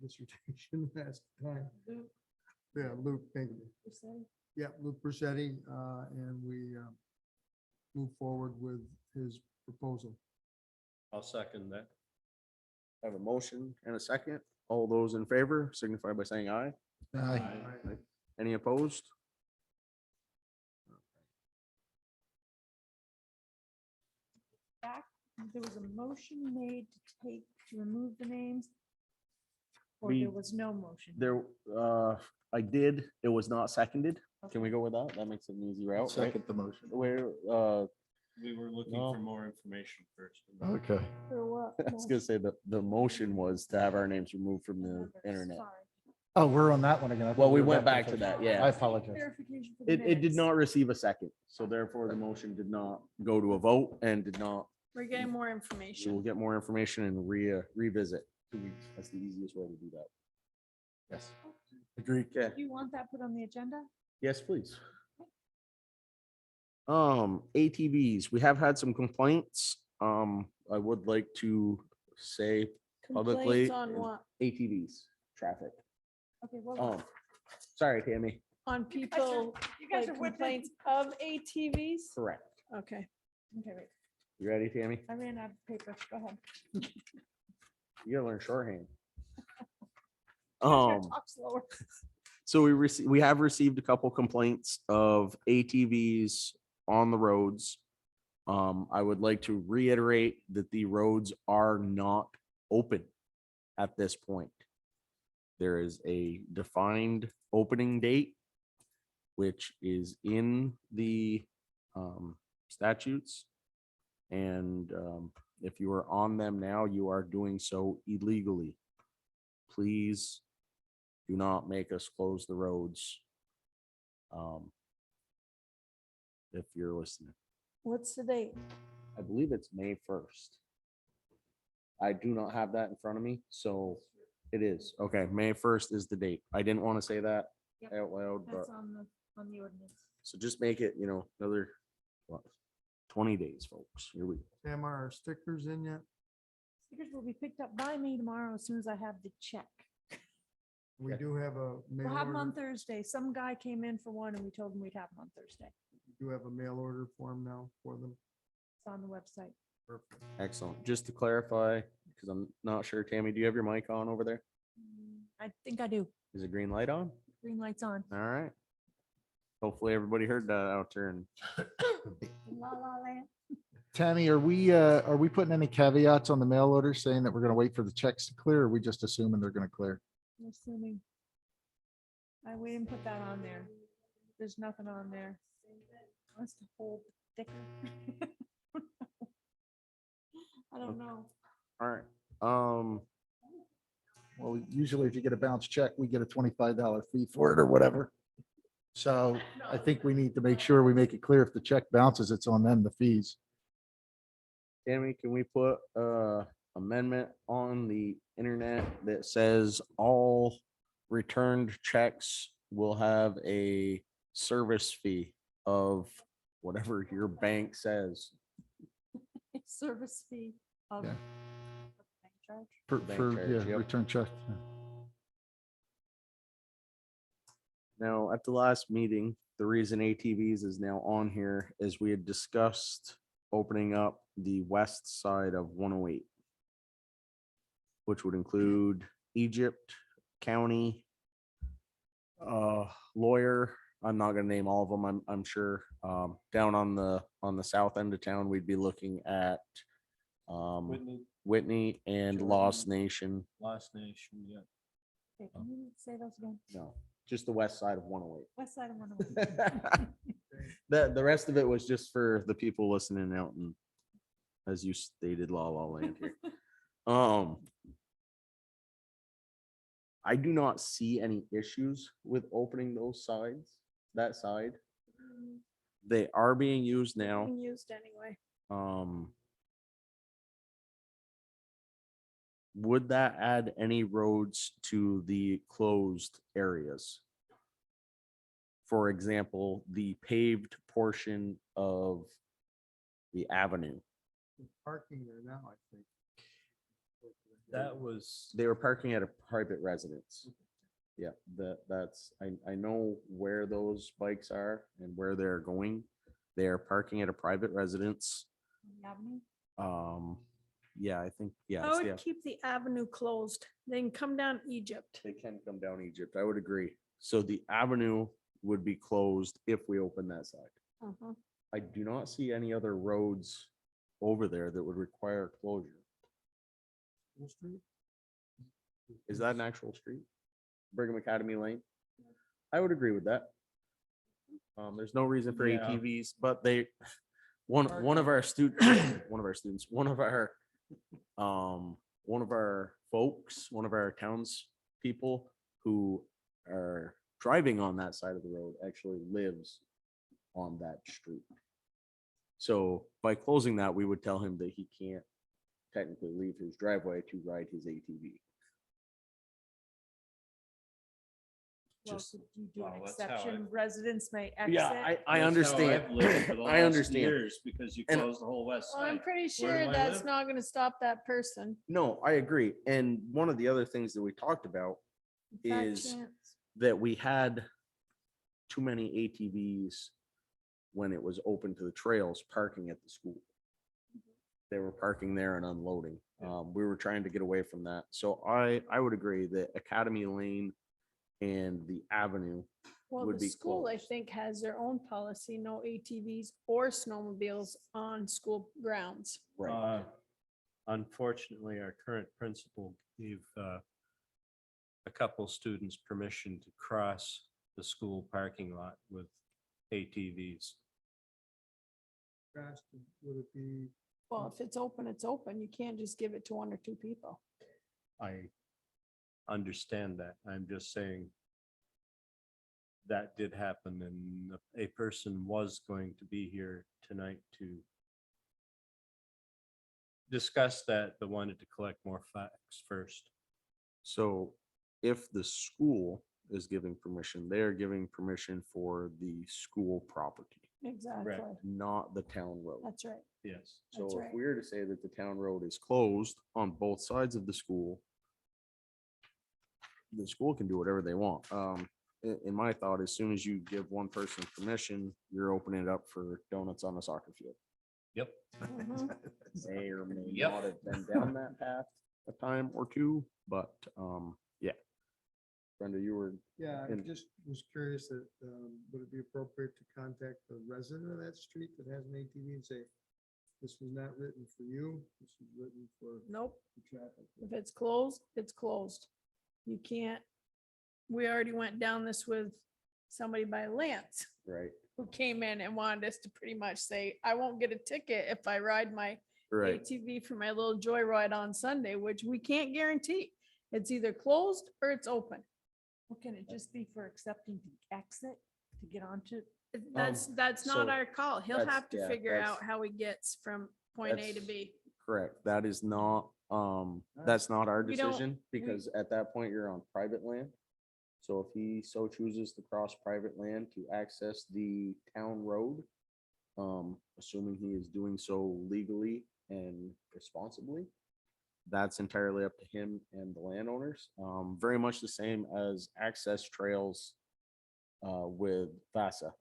Speaker 12: dissertation last time. Yeah, Luke, thank you. Yeah, Luke Bersetti, and we move forward with his proposal.
Speaker 3: I'll second that.
Speaker 1: I have a motion and a second. All those in favor signify by saying aye.
Speaker 5: Aye.
Speaker 1: Any opposed?
Speaker 10: Back, there was a motion made to remove the names. Or
Speaker 1: We-
Speaker 10: there was no motion.
Speaker 1: There, I did, it was not seconded. Can we go with that? That makes it an easy route, right?
Speaker 5: Second the motion.
Speaker 1: Where,
Speaker 3: We were looking
Speaker 1: No.
Speaker 3: for more information first.
Speaker 5: Okay.
Speaker 10: For what?
Speaker 1: I was gonna say the motion was to have our names removed from the internet.
Speaker 10: Sorry.
Speaker 5: Oh, we're on that one again. I thought
Speaker 1: Well, we
Speaker 5: were
Speaker 1: went back
Speaker 5: the
Speaker 1: to that,
Speaker 5: first.
Speaker 1: yeah.
Speaker 5: I apologize.
Speaker 10: Clarification for the
Speaker 1: It did
Speaker 10: minutes.
Speaker 1: not receive a second, so therefore the motion did not go to a vote and did not.
Speaker 10: We're getting more
Speaker 1: So we'll
Speaker 10: information.
Speaker 1: get more information and revisit 2 weeks. That's the easiest way to do that.
Speaker 5: Yes. Agreed.
Speaker 1: Okay.
Speaker 10: Do you want that put on the agenda?
Speaker 1: Yes, please. ATVs, we have had some complaints. I would like to say publicly.
Speaker 10: Complaints on what?
Speaker 1: ATVs, traffic.
Speaker 10: Okay, well,
Speaker 1: Sorry, Tammy.
Speaker 10: on people,
Speaker 9: You guys
Speaker 10: like
Speaker 9: are whipping.
Speaker 10: complaints of ATVs?
Speaker 1: Correct.
Speaker 10: Okay. Okay, wait.
Speaker 1: You ready, Tammy?
Speaker 10: I ran out of paper. Go ahead.
Speaker 1: You gotta learn shorthand.
Speaker 10: Gotta Talk slower.
Speaker 1: So we have received a couple complaints of ATVs on the roads. I would like to reiterate that the roads are not open at this point. There is a defined opening date, which is in the statutes. And if you are on them now, you are doing so illegally. Please do not make us close the roads. if you're listening.
Speaker 7: What's the date?
Speaker 1: I believe it's May 1st. I do not have that in front of me, so it is. Okay, May 1st is the date. I didn't want to say that
Speaker 7: Yep,
Speaker 1: out loud, but
Speaker 7: on the ordinance.
Speaker 1: so just make it, another what, 20 days, folks. Here we go.
Speaker 12: Sam, are our stickers in yet?
Speaker 7: Stickers will be picked up by me tomorrow as soon as I have the check.
Speaker 12: We
Speaker 1: Okay.
Speaker 12: do have a mail
Speaker 7: We'll have them on
Speaker 12: order.
Speaker 7: Thursday. Some guy came in for one and we told him we'd have them on Thursday.
Speaker 12: We do have a mail order form now for them.
Speaker 7: It's on the website.
Speaker 12: Perfect.
Speaker 1: Excellent. Just to clarify, because I'm not sure, Tammy, do you have your mic on over there?
Speaker 7: I think I do.
Speaker 1: Is the green light on?
Speaker 7: Green light's on.
Speaker 1: All right. Hopefully everybody heard that out there and
Speaker 7: La la land.
Speaker 5: Tammy, are we putting any caveats on the mail order saying that we're gonna wait for the checks to clear, or are we just assuming they're gonna clear?
Speaker 7: I'm assuming. We didn't put that on there. There's nothing on there. What's the whole sticker? I don't know.
Speaker 1: all right.
Speaker 5: Well, usually if you get a bounce check, we get a $25 fee for it or whatever. So I think we need to make sure we make it clear if the check bounces, it's on them, the fees.
Speaker 1: Tammy, can we put amendment on the internet that says all returned checks will have a service fee of whatever your bank says?
Speaker 7: Service fee of
Speaker 5: Yeah.
Speaker 7: bank charge.
Speaker 1: Bank charge, yep.
Speaker 5: Return check.
Speaker 1: Now, at the last meeting, the reason ATVs is now on here is we had discussed opening up the west side of 108, which would include Egypt County, Lawyer. I'm not gonna name all of them, I'm sure. Down on the south end of town, we'd be looking at Whitney and Lost Nation.
Speaker 3: Lost Nation, yeah.
Speaker 7: Okay, can you say those again?
Speaker 1: No, just the west side of 108.
Speaker 7: West side of 101.
Speaker 1: The rest of it was just for the people listening out and as you stated, La La Land here. I do not see any issues with opening those sides, that side. They are being used now.
Speaker 10: Being used anyway.
Speaker 1: Would that add any roads to the closed areas? For example, the paved portion of the avenue.
Speaker 12: Parking there now, I think.
Speaker 3: That was,
Speaker 1: They were parking at a private residence. Yeah, I know where those bikes are and where they're going. They are parking at a private residence.
Speaker 7: Avenue?
Speaker 1: Yeah, I think, yeah.
Speaker 10: I
Speaker 1: it's
Speaker 10: would
Speaker 1: the-
Speaker 10: keep the avenue closed. They can come down Egypt.
Speaker 1: They can come down Egypt. I would agree. So the avenue would be closed if we open that side.
Speaker 10: Uh-huh.
Speaker 1: I do not see any other roads over there that would require closure. Is that an actual street? Brigham Academy Lane? I would agree with that. There's no reason for
Speaker 3: Yeah.
Speaker 1: ATVs, but one of our students, one of our folks, one of our townspeople who are driving on that side of the road actually lives on that street. So by closing that, we would tell him that he can't technically leave his driveway to ride his ATV.
Speaker 7: Well,
Speaker 1: Just-
Speaker 7: could you do an
Speaker 3: Well, that's how
Speaker 7: exception? Residents may exit.
Speaker 1: Yeah, I understand. I understand.
Speaker 3: Because you
Speaker 1: And-
Speaker 3: closed the whole west
Speaker 10: Well, I'm
Speaker 3: side.
Speaker 10: pretty
Speaker 3: Where
Speaker 10: sure
Speaker 3: do I
Speaker 10: that's
Speaker 3: live?
Speaker 10: not gonna stop that person.
Speaker 1: No, I agree. And one of the other things that we talked about
Speaker 10: Fat
Speaker 1: is
Speaker 10: chance.
Speaker 1: that we had too many ATVs when it was open to the trails parking at the school. They were parking there and unloading. We were trying to get away from that. So I would agree that Academy Lane and the avenue
Speaker 10: Well,
Speaker 1: would
Speaker 10: the
Speaker 1: be
Speaker 10: school, I
Speaker 1: closed.
Speaker 10: think, has their own policy, no ATVs or snowmobiles on school grounds.
Speaker 1: Right.
Speaker 3: Unfortunately, our current principal gave a couple students permission to cross the school parking lot with ATVs.
Speaker 12: Would it be,
Speaker 10: Well, if it's open, it's open. You can't just give it to one or two people.
Speaker 3: I understand that. I'm just saying that did happen, and a person was going to be here tonight to discuss that, but wanted to collect more facts first.
Speaker 1: So if the school is giving permission, they are giving permission for the school property,
Speaker 10: Exactly.
Speaker 1: not the town road.
Speaker 10: That's right.
Speaker 3: Yes.
Speaker 1: So
Speaker 10: That's
Speaker 1: if
Speaker 10: right.
Speaker 1: we were to say that the town road is closed on both sides of the school can do whatever they want. In my thought, as soon as you give one person permission, you're opening it up for donuts on a soccer field.
Speaker 3: Yep.
Speaker 10: Mhm.
Speaker 1: May or may
Speaker 3: Yep.
Speaker 1: not have been down that path a time or two, but, yeah. Brenda, you were,
Speaker 12: Yeah, I
Speaker 1: And-
Speaker 12: just was curious that, would it be appropriate to contact the resident of that street that has an ATV and say, this was not written for you, this was written for
Speaker 10: Nope.
Speaker 12: the traffic?
Speaker 10: If it's closed, it's closed. You can't, we already went down this with somebody by Lance
Speaker 1: right,
Speaker 10: who came in and wanted us to pretty much say, I won't get a ticket if I ride my
Speaker 1: right.
Speaker 10: ATV for my little joyride on Sunday, which we can't guarantee. It's either closed or it's open.
Speaker 7: Well, can it just be for accepting the exit to get onto?
Speaker 10: That's not
Speaker 1: so
Speaker 10: our call. He'll
Speaker 1: that's-
Speaker 10: have to
Speaker 1: yeah,
Speaker 10: figure
Speaker 1: that's-
Speaker 10: out how he gets from point A to
Speaker 1: That's-
Speaker 10: B.
Speaker 1: Correct. That is not, that's not our
Speaker 10: We don't-
Speaker 1: decision, because at that point, you're on private land. So if he so chooses to cross private land to access the town road, assuming he is doing so legally and responsibly, that's entirely up to him and the landowners. Very much the same as access trails with Vasa,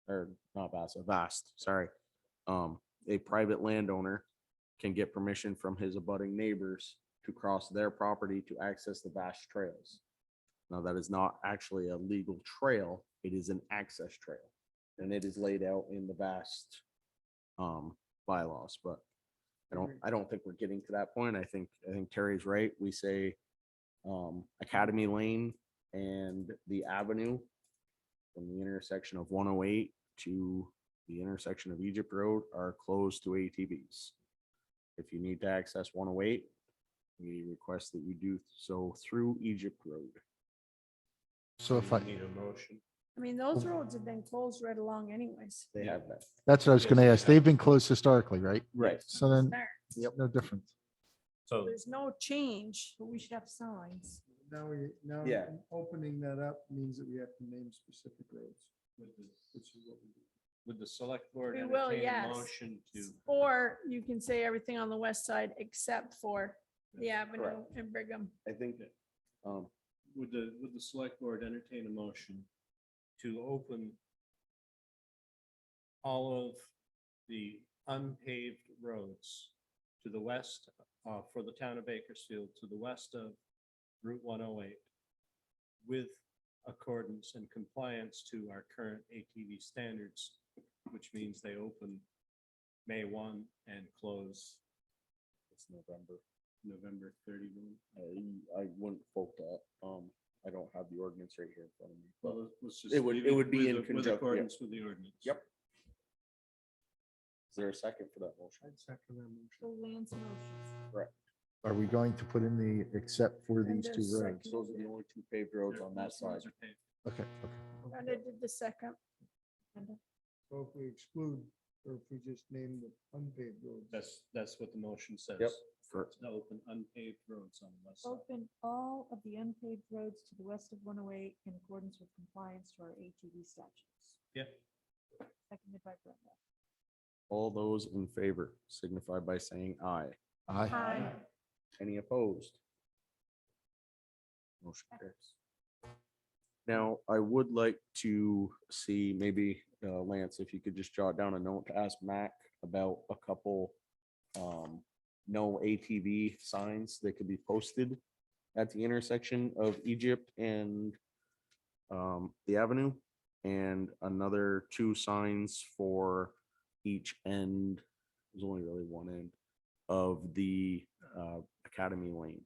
Speaker 1: or not Vasa, Vast, sorry. A private landowner can get permission from his abutting neighbors to cross their property to access the vast trails. Now, that is not actually a legal trail. It is an access trail. And it is laid out in the vast bylaws, but I don't think we're getting to that point. I think Terry's right. We say Academy Lane and the avenue from the intersection of 108 to the intersection of Egypt Road are closed to ATVs. If you need to access 108, we request that you do so through Egypt Road.
Speaker 5: So if I,
Speaker 3: Need a motion.
Speaker 10: I mean, those roads have been closed right along anyways.
Speaker 1: They have that.
Speaker 5: that's what I was gonna ask. They've been closed historically, right?
Speaker 1: Right.
Speaker 5: So then,
Speaker 10: Start.
Speaker 5: no difference.
Speaker 3: So
Speaker 10: There's no change.
Speaker 7: But we should have signs.
Speaker 12: Now
Speaker 1: Yeah.
Speaker 12: opening that up means that we have to name specific roads,
Speaker 3: would the,
Speaker 12: which is what we do.
Speaker 3: would the select board
Speaker 10: We will,
Speaker 3: entertain a
Speaker 10: yes.
Speaker 3: motion to,
Speaker 10: Or you can say everything on the west side except for the avenue
Speaker 1: Correct.
Speaker 10: and Brigham.
Speaker 1: I think,
Speaker 3: would the select board entertain a motion to open all of the unpaved roads to the west, for the town of Bakersfield, to the west of Route 108 with accordance and compliance to our current ATV standards, which means they open May 1 and close
Speaker 1: it's November.
Speaker 3: November 31.
Speaker 1: I wouldn't quote that. I don't have the ordinance right here in front of me. but-
Speaker 3: Well, let's just
Speaker 1: It would-
Speaker 3: leave
Speaker 1: it would be
Speaker 3: with
Speaker 1: in
Speaker 3: the- with
Speaker 1: conjunction, yeah.
Speaker 3: accordance with the ordinance.
Speaker 1: Yep. Is there a second for that motion?
Speaker 12: I'd second that motion.
Speaker 7: The Lance motions.
Speaker 5: Are we going to put in the, except for
Speaker 10: And
Speaker 5: these two
Speaker 10: there's
Speaker 5: roads?
Speaker 1: Those are the only two paved roads on that
Speaker 3: Those
Speaker 1: side.
Speaker 3: roads are paved.
Speaker 5: Okay, okay.
Speaker 10: Brenda did the second.
Speaker 12: So if we exclude, or if we just name the unpaved roads.
Speaker 3: That's what the motion says.
Speaker 1: Yep. For,
Speaker 3: To open unpaved roads on the west side.
Speaker 7: Open all of the unpaved roads to the west of 108 in accordance with compliance to our ATV statutes.
Speaker 3: Yep.
Speaker 7: Seconded by Brenda.
Speaker 1: all those in favor signify by saying aye.
Speaker 5: Aye.
Speaker 10: Aye.
Speaker 1: Any opposed? Motion carries. Now, I would like to see maybe, Lance, if you could just jot down a note to ask Mac about a couple no ATV signs that could be posted at the intersection of Egypt and the avenue, and another 2 signs for each end. There's only really one end of the Academy Lane.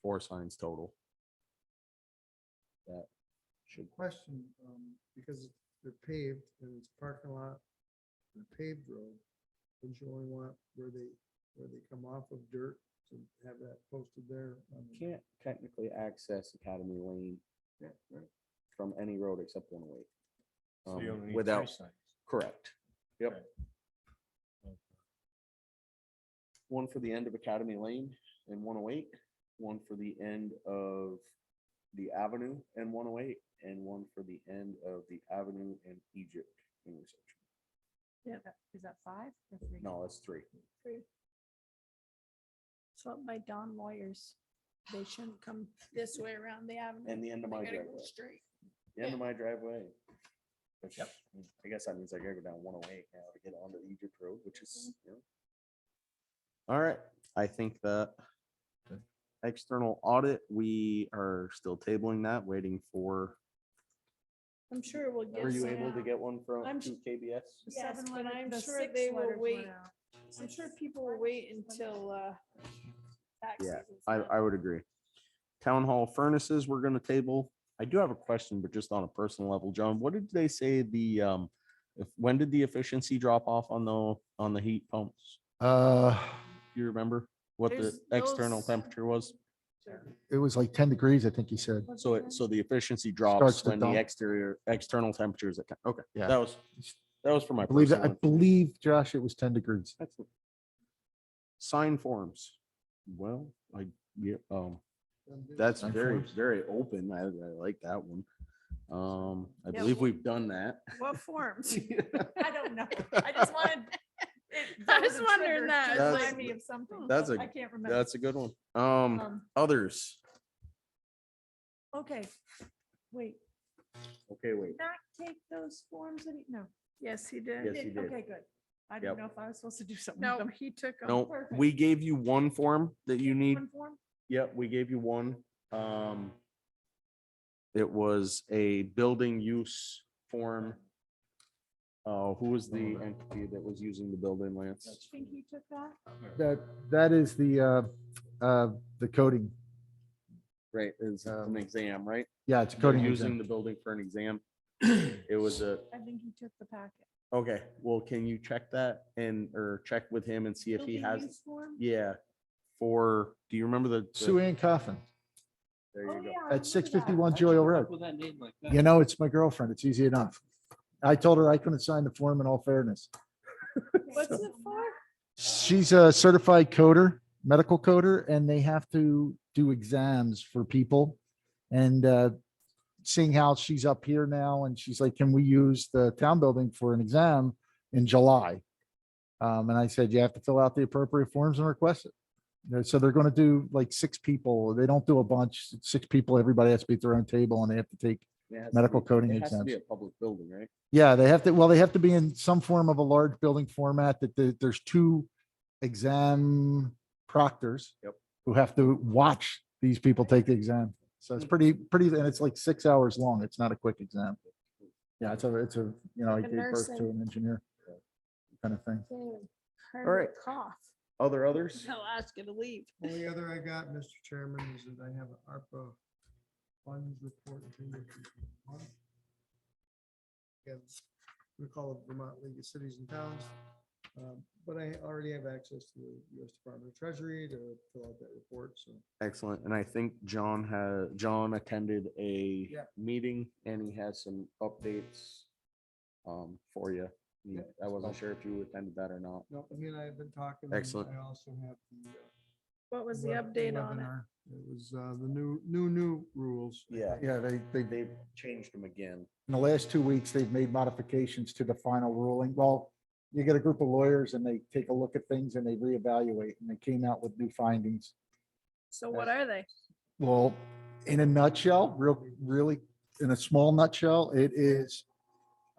Speaker 1: 4 signs total. That should,
Speaker 12: Question, because they're paved and it's parking lot, and a paved road, would you only want where they come off of dirt to have that posted there?
Speaker 1: can't technically access Academy Lane
Speaker 12: Yeah, right.
Speaker 1: from any road except 108.
Speaker 3: So you only need 3
Speaker 1: Without,
Speaker 3: signs.
Speaker 1: correct. Yep.
Speaker 3: Okay.
Speaker 1: One for the end of Academy Lane in 108, one for the end of the Avenue in 108, and one for the end of the Avenue in Egypt intersection.
Speaker 7: Is that 5 or 3?
Speaker 1: No, that's 3.
Speaker 10: So up by Don Lawyers, they shouldn't come this way around the avenue.
Speaker 1: And the end of my
Speaker 10: They gotta go
Speaker 1: driveway.
Speaker 10: straight.
Speaker 1: The end of my driveway. Which, I guess that means I gotta go down 108 now to get onto the Egypt Road, which is, All right, I think that external audit, we are still tabling that, waiting for,
Speaker 10: I'm sure we'll get.
Speaker 1: were you
Speaker 10: some-
Speaker 1: able to get one from
Speaker 10: I'm
Speaker 1: to KBS?
Speaker 7: The
Speaker 10: Yes,
Speaker 7: 7
Speaker 10: but
Speaker 7: letter-
Speaker 10: I'm
Speaker 7: the
Speaker 10: sure
Speaker 7: 6
Speaker 10: they will
Speaker 7: letters went
Speaker 10: wait.
Speaker 7: out.
Speaker 10: I'm sure people will wait until tax
Speaker 1: Yeah,
Speaker 10: season's
Speaker 1: I
Speaker 10: done.
Speaker 1: would agree. Town hall furnaces, we're gonna table. I do have a question, but just on a personal level, John, what did they say when did the efficiency drop off on the heat pumps? You remember what the
Speaker 10: There's
Speaker 1: external
Speaker 10: those-
Speaker 1: temperature was?
Speaker 5: It was like 10 degrees, I think he said.
Speaker 1: So the efficiency
Speaker 5: Starts
Speaker 1: drops
Speaker 5: to
Speaker 1: when the
Speaker 5: dump.
Speaker 1: external temperatures. Okay,
Speaker 5: Yeah.
Speaker 1: that was for my
Speaker 5: I believe that, I
Speaker 1: personal.
Speaker 5: believe, Josh, it was 10 degrees.
Speaker 1: Excellent. Sign forms. Well, yeah, that's
Speaker 5: Sign
Speaker 1: very,
Speaker 5: forms.
Speaker 1: very open. I like that one. I
Speaker 10: Yeah,
Speaker 1: believe
Speaker 10: well-
Speaker 1: we've done that.
Speaker 10: What forms?
Speaker 7: I don't know. I just wanted.
Speaker 10: I was wondering that.
Speaker 1: That's-
Speaker 7: Remind me of something.
Speaker 1: That's
Speaker 7: I can't remember.
Speaker 1: That's a good one.
Speaker 7: Um,
Speaker 1: Others.
Speaker 7: Okay, wait,
Speaker 1: Okay, wait.
Speaker 7: not take those forms any, no.
Speaker 10: Yes, he did.
Speaker 1: Yes, he did.
Speaker 7: Okay, good. I
Speaker 1: Yep.
Speaker 7: didn't know if I was supposed to do something.
Speaker 10: No,
Speaker 7: with them.
Speaker 10: he took them.
Speaker 1: No,
Speaker 7: perfect.
Speaker 1: we gave you one form that you need.
Speaker 7: One form?
Speaker 1: Yep, we gave you one. It was a building use form. Who was the entity that was using the building, Lance?
Speaker 7: I think you took that.
Speaker 5: That is the coding.
Speaker 1: Right, it's an exam, right?
Speaker 5: Yeah, it's a
Speaker 1: They're
Speaker 5: coding
Speaker 1: using
Speaker 5: exam.
Speaker 1: the building for an exam. It was
Speaker 7: I think you took the packet.
Speaker 1: okay, well, can you check that or check with him and see if he
Speaker 7: Building
Speaker 1: has,
Speaker 7: use form?
Speaker 1: yeah, do you remember the?
Speaker 5: Sue Ann Coffin
Speaker 1: There
Speaker 7: Oh,
Speaker 1: you go.
Speaker 7: yeah, I
Speaker 5: at
Speaker 7: remember
Speaker 5: 651
Speaker 7: that.
Speaker 5: Joy Road. You know, it's my girlfriend. It's easy enough. I told her I couldn't sign the form in all fairness.
Speaker 10: What's it for?
Speaker 5: She's a certified coder, medical coder, and they have to do exams for people. And seeing how she's up here now, and she's like, can we use the town building for an exam in July? And I said, you have to fill out the appropriate forms and request it. So they're going to do like 6 people. They don't do a bunch, 6 people. Everybody has to be at their own table and they have to take
Speaker 1: It has to
Speaker 5: medical
Speaker 1: be-
Speaker 5: coding
Speaker 1: it has to be
Speaker 5: exams.
Speaker 1: a public building, right?
Speaker 5: Yeah, they have to, well, they have to be in some form of a large building format that there's 2 exam proctors.
Speaker 1: Yep.
Speaker 5: Who have to watch these people take the exam. So it's pretty, and it's like 6 hours long. It's not a quick exam. Yeah, it's a, you know, I
Speaker 10: Like a
Speaker 5: gave birth to
Speaker 10: nursing.
Speaker 5: an engineer kind of thing.
Speaker 10: Hard
Speaker 1: All right.
Speaker 10: to cough.
Speaker 1: Others?
Speaker 10: I'll ask you to leave.
Speaker 12: Only other I got, Mr. Chairman, is that I have an ARPA funds report. Again, we call it Vermont League of Cities and Towns. But I already have access to the U.S. Department of Treasury to fill out that report, so.
Speaker 1: Excellent. And I think John attended a
Speaker 12: Yeah.
Speaker 1: meeting and he has some updates for you. I wasn't sure if you attended that or not.
Speaker 12: No, he and I have been talking. and
Speaker 1: Excellent.
Speaker 12: I also have the.
Speaker 10: What was the
Speaker 12: web-
Speaker 10: update on it?
Speaker 12: webinar. It was the new rules.
Speaker 1: Yeah.
Speaker 5: Yeah, they
Speaker 1: They've changed them again.
Speaker 5: in the last 2 weeks, they've made modifications to the final ruling. Well, you get a group of lawyers and they take a look at things and they reevaluate and they came out with new findings.
Speaker 10: So what are they?
Speaker 5: Well, in a nutshell, really, in a small nutshell, it is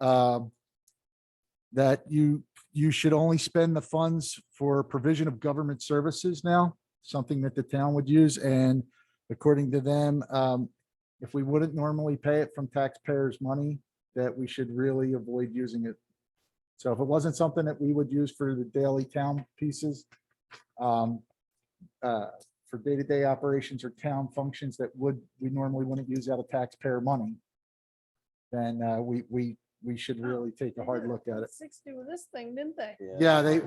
Speaker 5: that you should only spend the funds for provision of government services now, something that the town would use. And according to them, if we wouldn't normally pay it from taxpayers' money, that we should really avoid using it. So if it wasn't something that we would use for the daily town pieces, for day-to-day operations or town functions that we normally wouldn't use out of taxpayer money, then we should really take a hard look at it.
Speaker 10: 60 with this thing, didn't they?
Speaker 5: Yeah, they,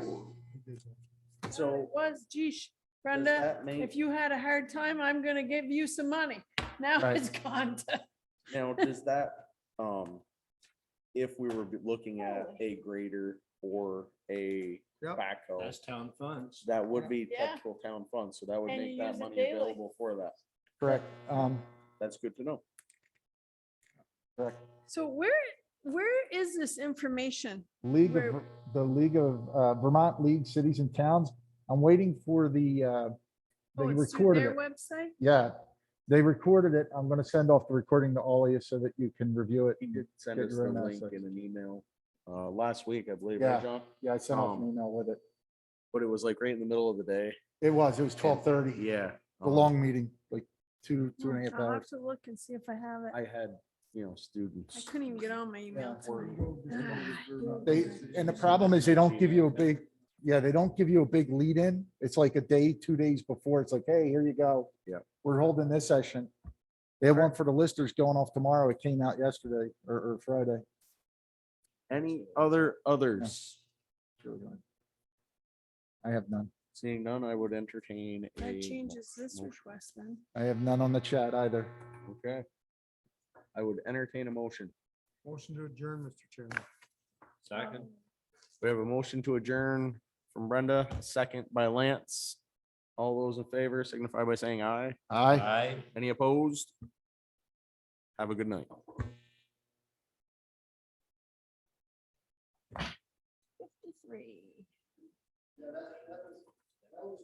Speaker 1: So
Speaker 10: It was, geesh,
Speaker 1: does
Speaker 10: Brenda,
Speaker 1: that make-
Speaker 10: if you had a hard time, I'm gonna give you some money. Now
Speaker 5: Right.
Speaker 10: it's gone to.
Speaker 1: Now, does that, if we were looking at a grader or a
Speaker 12: Yep.
Speaker 1: backhoe,
Speaker 3: That's town funds.
Speaker 1: that would be
Speaker 10: Yeah.
Speaker 1: technical town funds, so that would
Speaker 10: And
Speaker 1: make
Speaker 10: you
Speaker 1: that
Speaker 10: use it
Speaker 1: money
Speaker 10: daily.
Speaker 1: available for that.
Speaker 5: Correct.
Speaker 1: That's good to know.
Speaker 5: Correct.
Speaker 10: So where is this information?
Speaker 5: League
Speaker 10: Where-
Speaker 5: of, the League of, Vermont League Cities and Towns. I'm waiting for they
Speaker 10: Oh, it's through
Speaker 5: recorded
Speaker 10: their
Speaker 5: it.
Speaker 10: website?
Speaker 5: Yeah, they recorded it. I'm gonna send off the recording to all of you so that you can review it.
Speaker 1: He did send
Speaker 5: Get
Speaker 1: us
Speaker 5: your
Speaker 1: the
Speaker 5: own
Speaker 1: link
Speaker 5: assets.
Speaker 1: in an email, last week, I believe,
Speaker 5: Yeah.
Speaker 1: right, John?
Speaker 5: Yeah, I sent off an
Speaker 1: Um,
Speaker 5: email with it.
Speaker 1: But it was like right in the middle of the day.
Speaker 5: It was 12:30,
Speaker 1: Yeah.
Speaker 5: a long meeting, like two and a half
Speaker 10: I'll have
Speaker 5: hours.
Speaker 10: to look and see if I have it.
Speaker 1: I had,
Speaker 10: I
Speaker 1: students.
Speaker 10: couldn't even get on my email. tonight.
Speaker 5: They, and the problem is they don't give you a big, they don't give you a big lead in. It's like a day, 2 days before. It's like, hey, here you go.
Speaker 1: Yeah.
Speaker 5: We're holding this session. They have one for the listers going off tomorrow. It came out yesterday or Friday.
Speaker 1: Any others?
Speaker 5: I have none.
Speaker 1: Seeing none, I would entertain a.
Speaker 10: That changes this
Speaker 1: motion.
Speaker 10: request then.
Speaker 5: I have none on the chat either.
Speaker 1: Okay. I would entertain a motion.
Speaker 12: Motion to adjourn, Mr. Chairman.
Speaker 3: Second.
Speaker 1: We have a motion to adjourn from Brenda, a second by Lance. All those in favor signify by saying aye.
Speaker 5: Aye.
Speaker 3: Aye.
Speaker 1: Any opposed? Have a good night.
Speaker 10: 53.
Speaker 5: Yeah, that was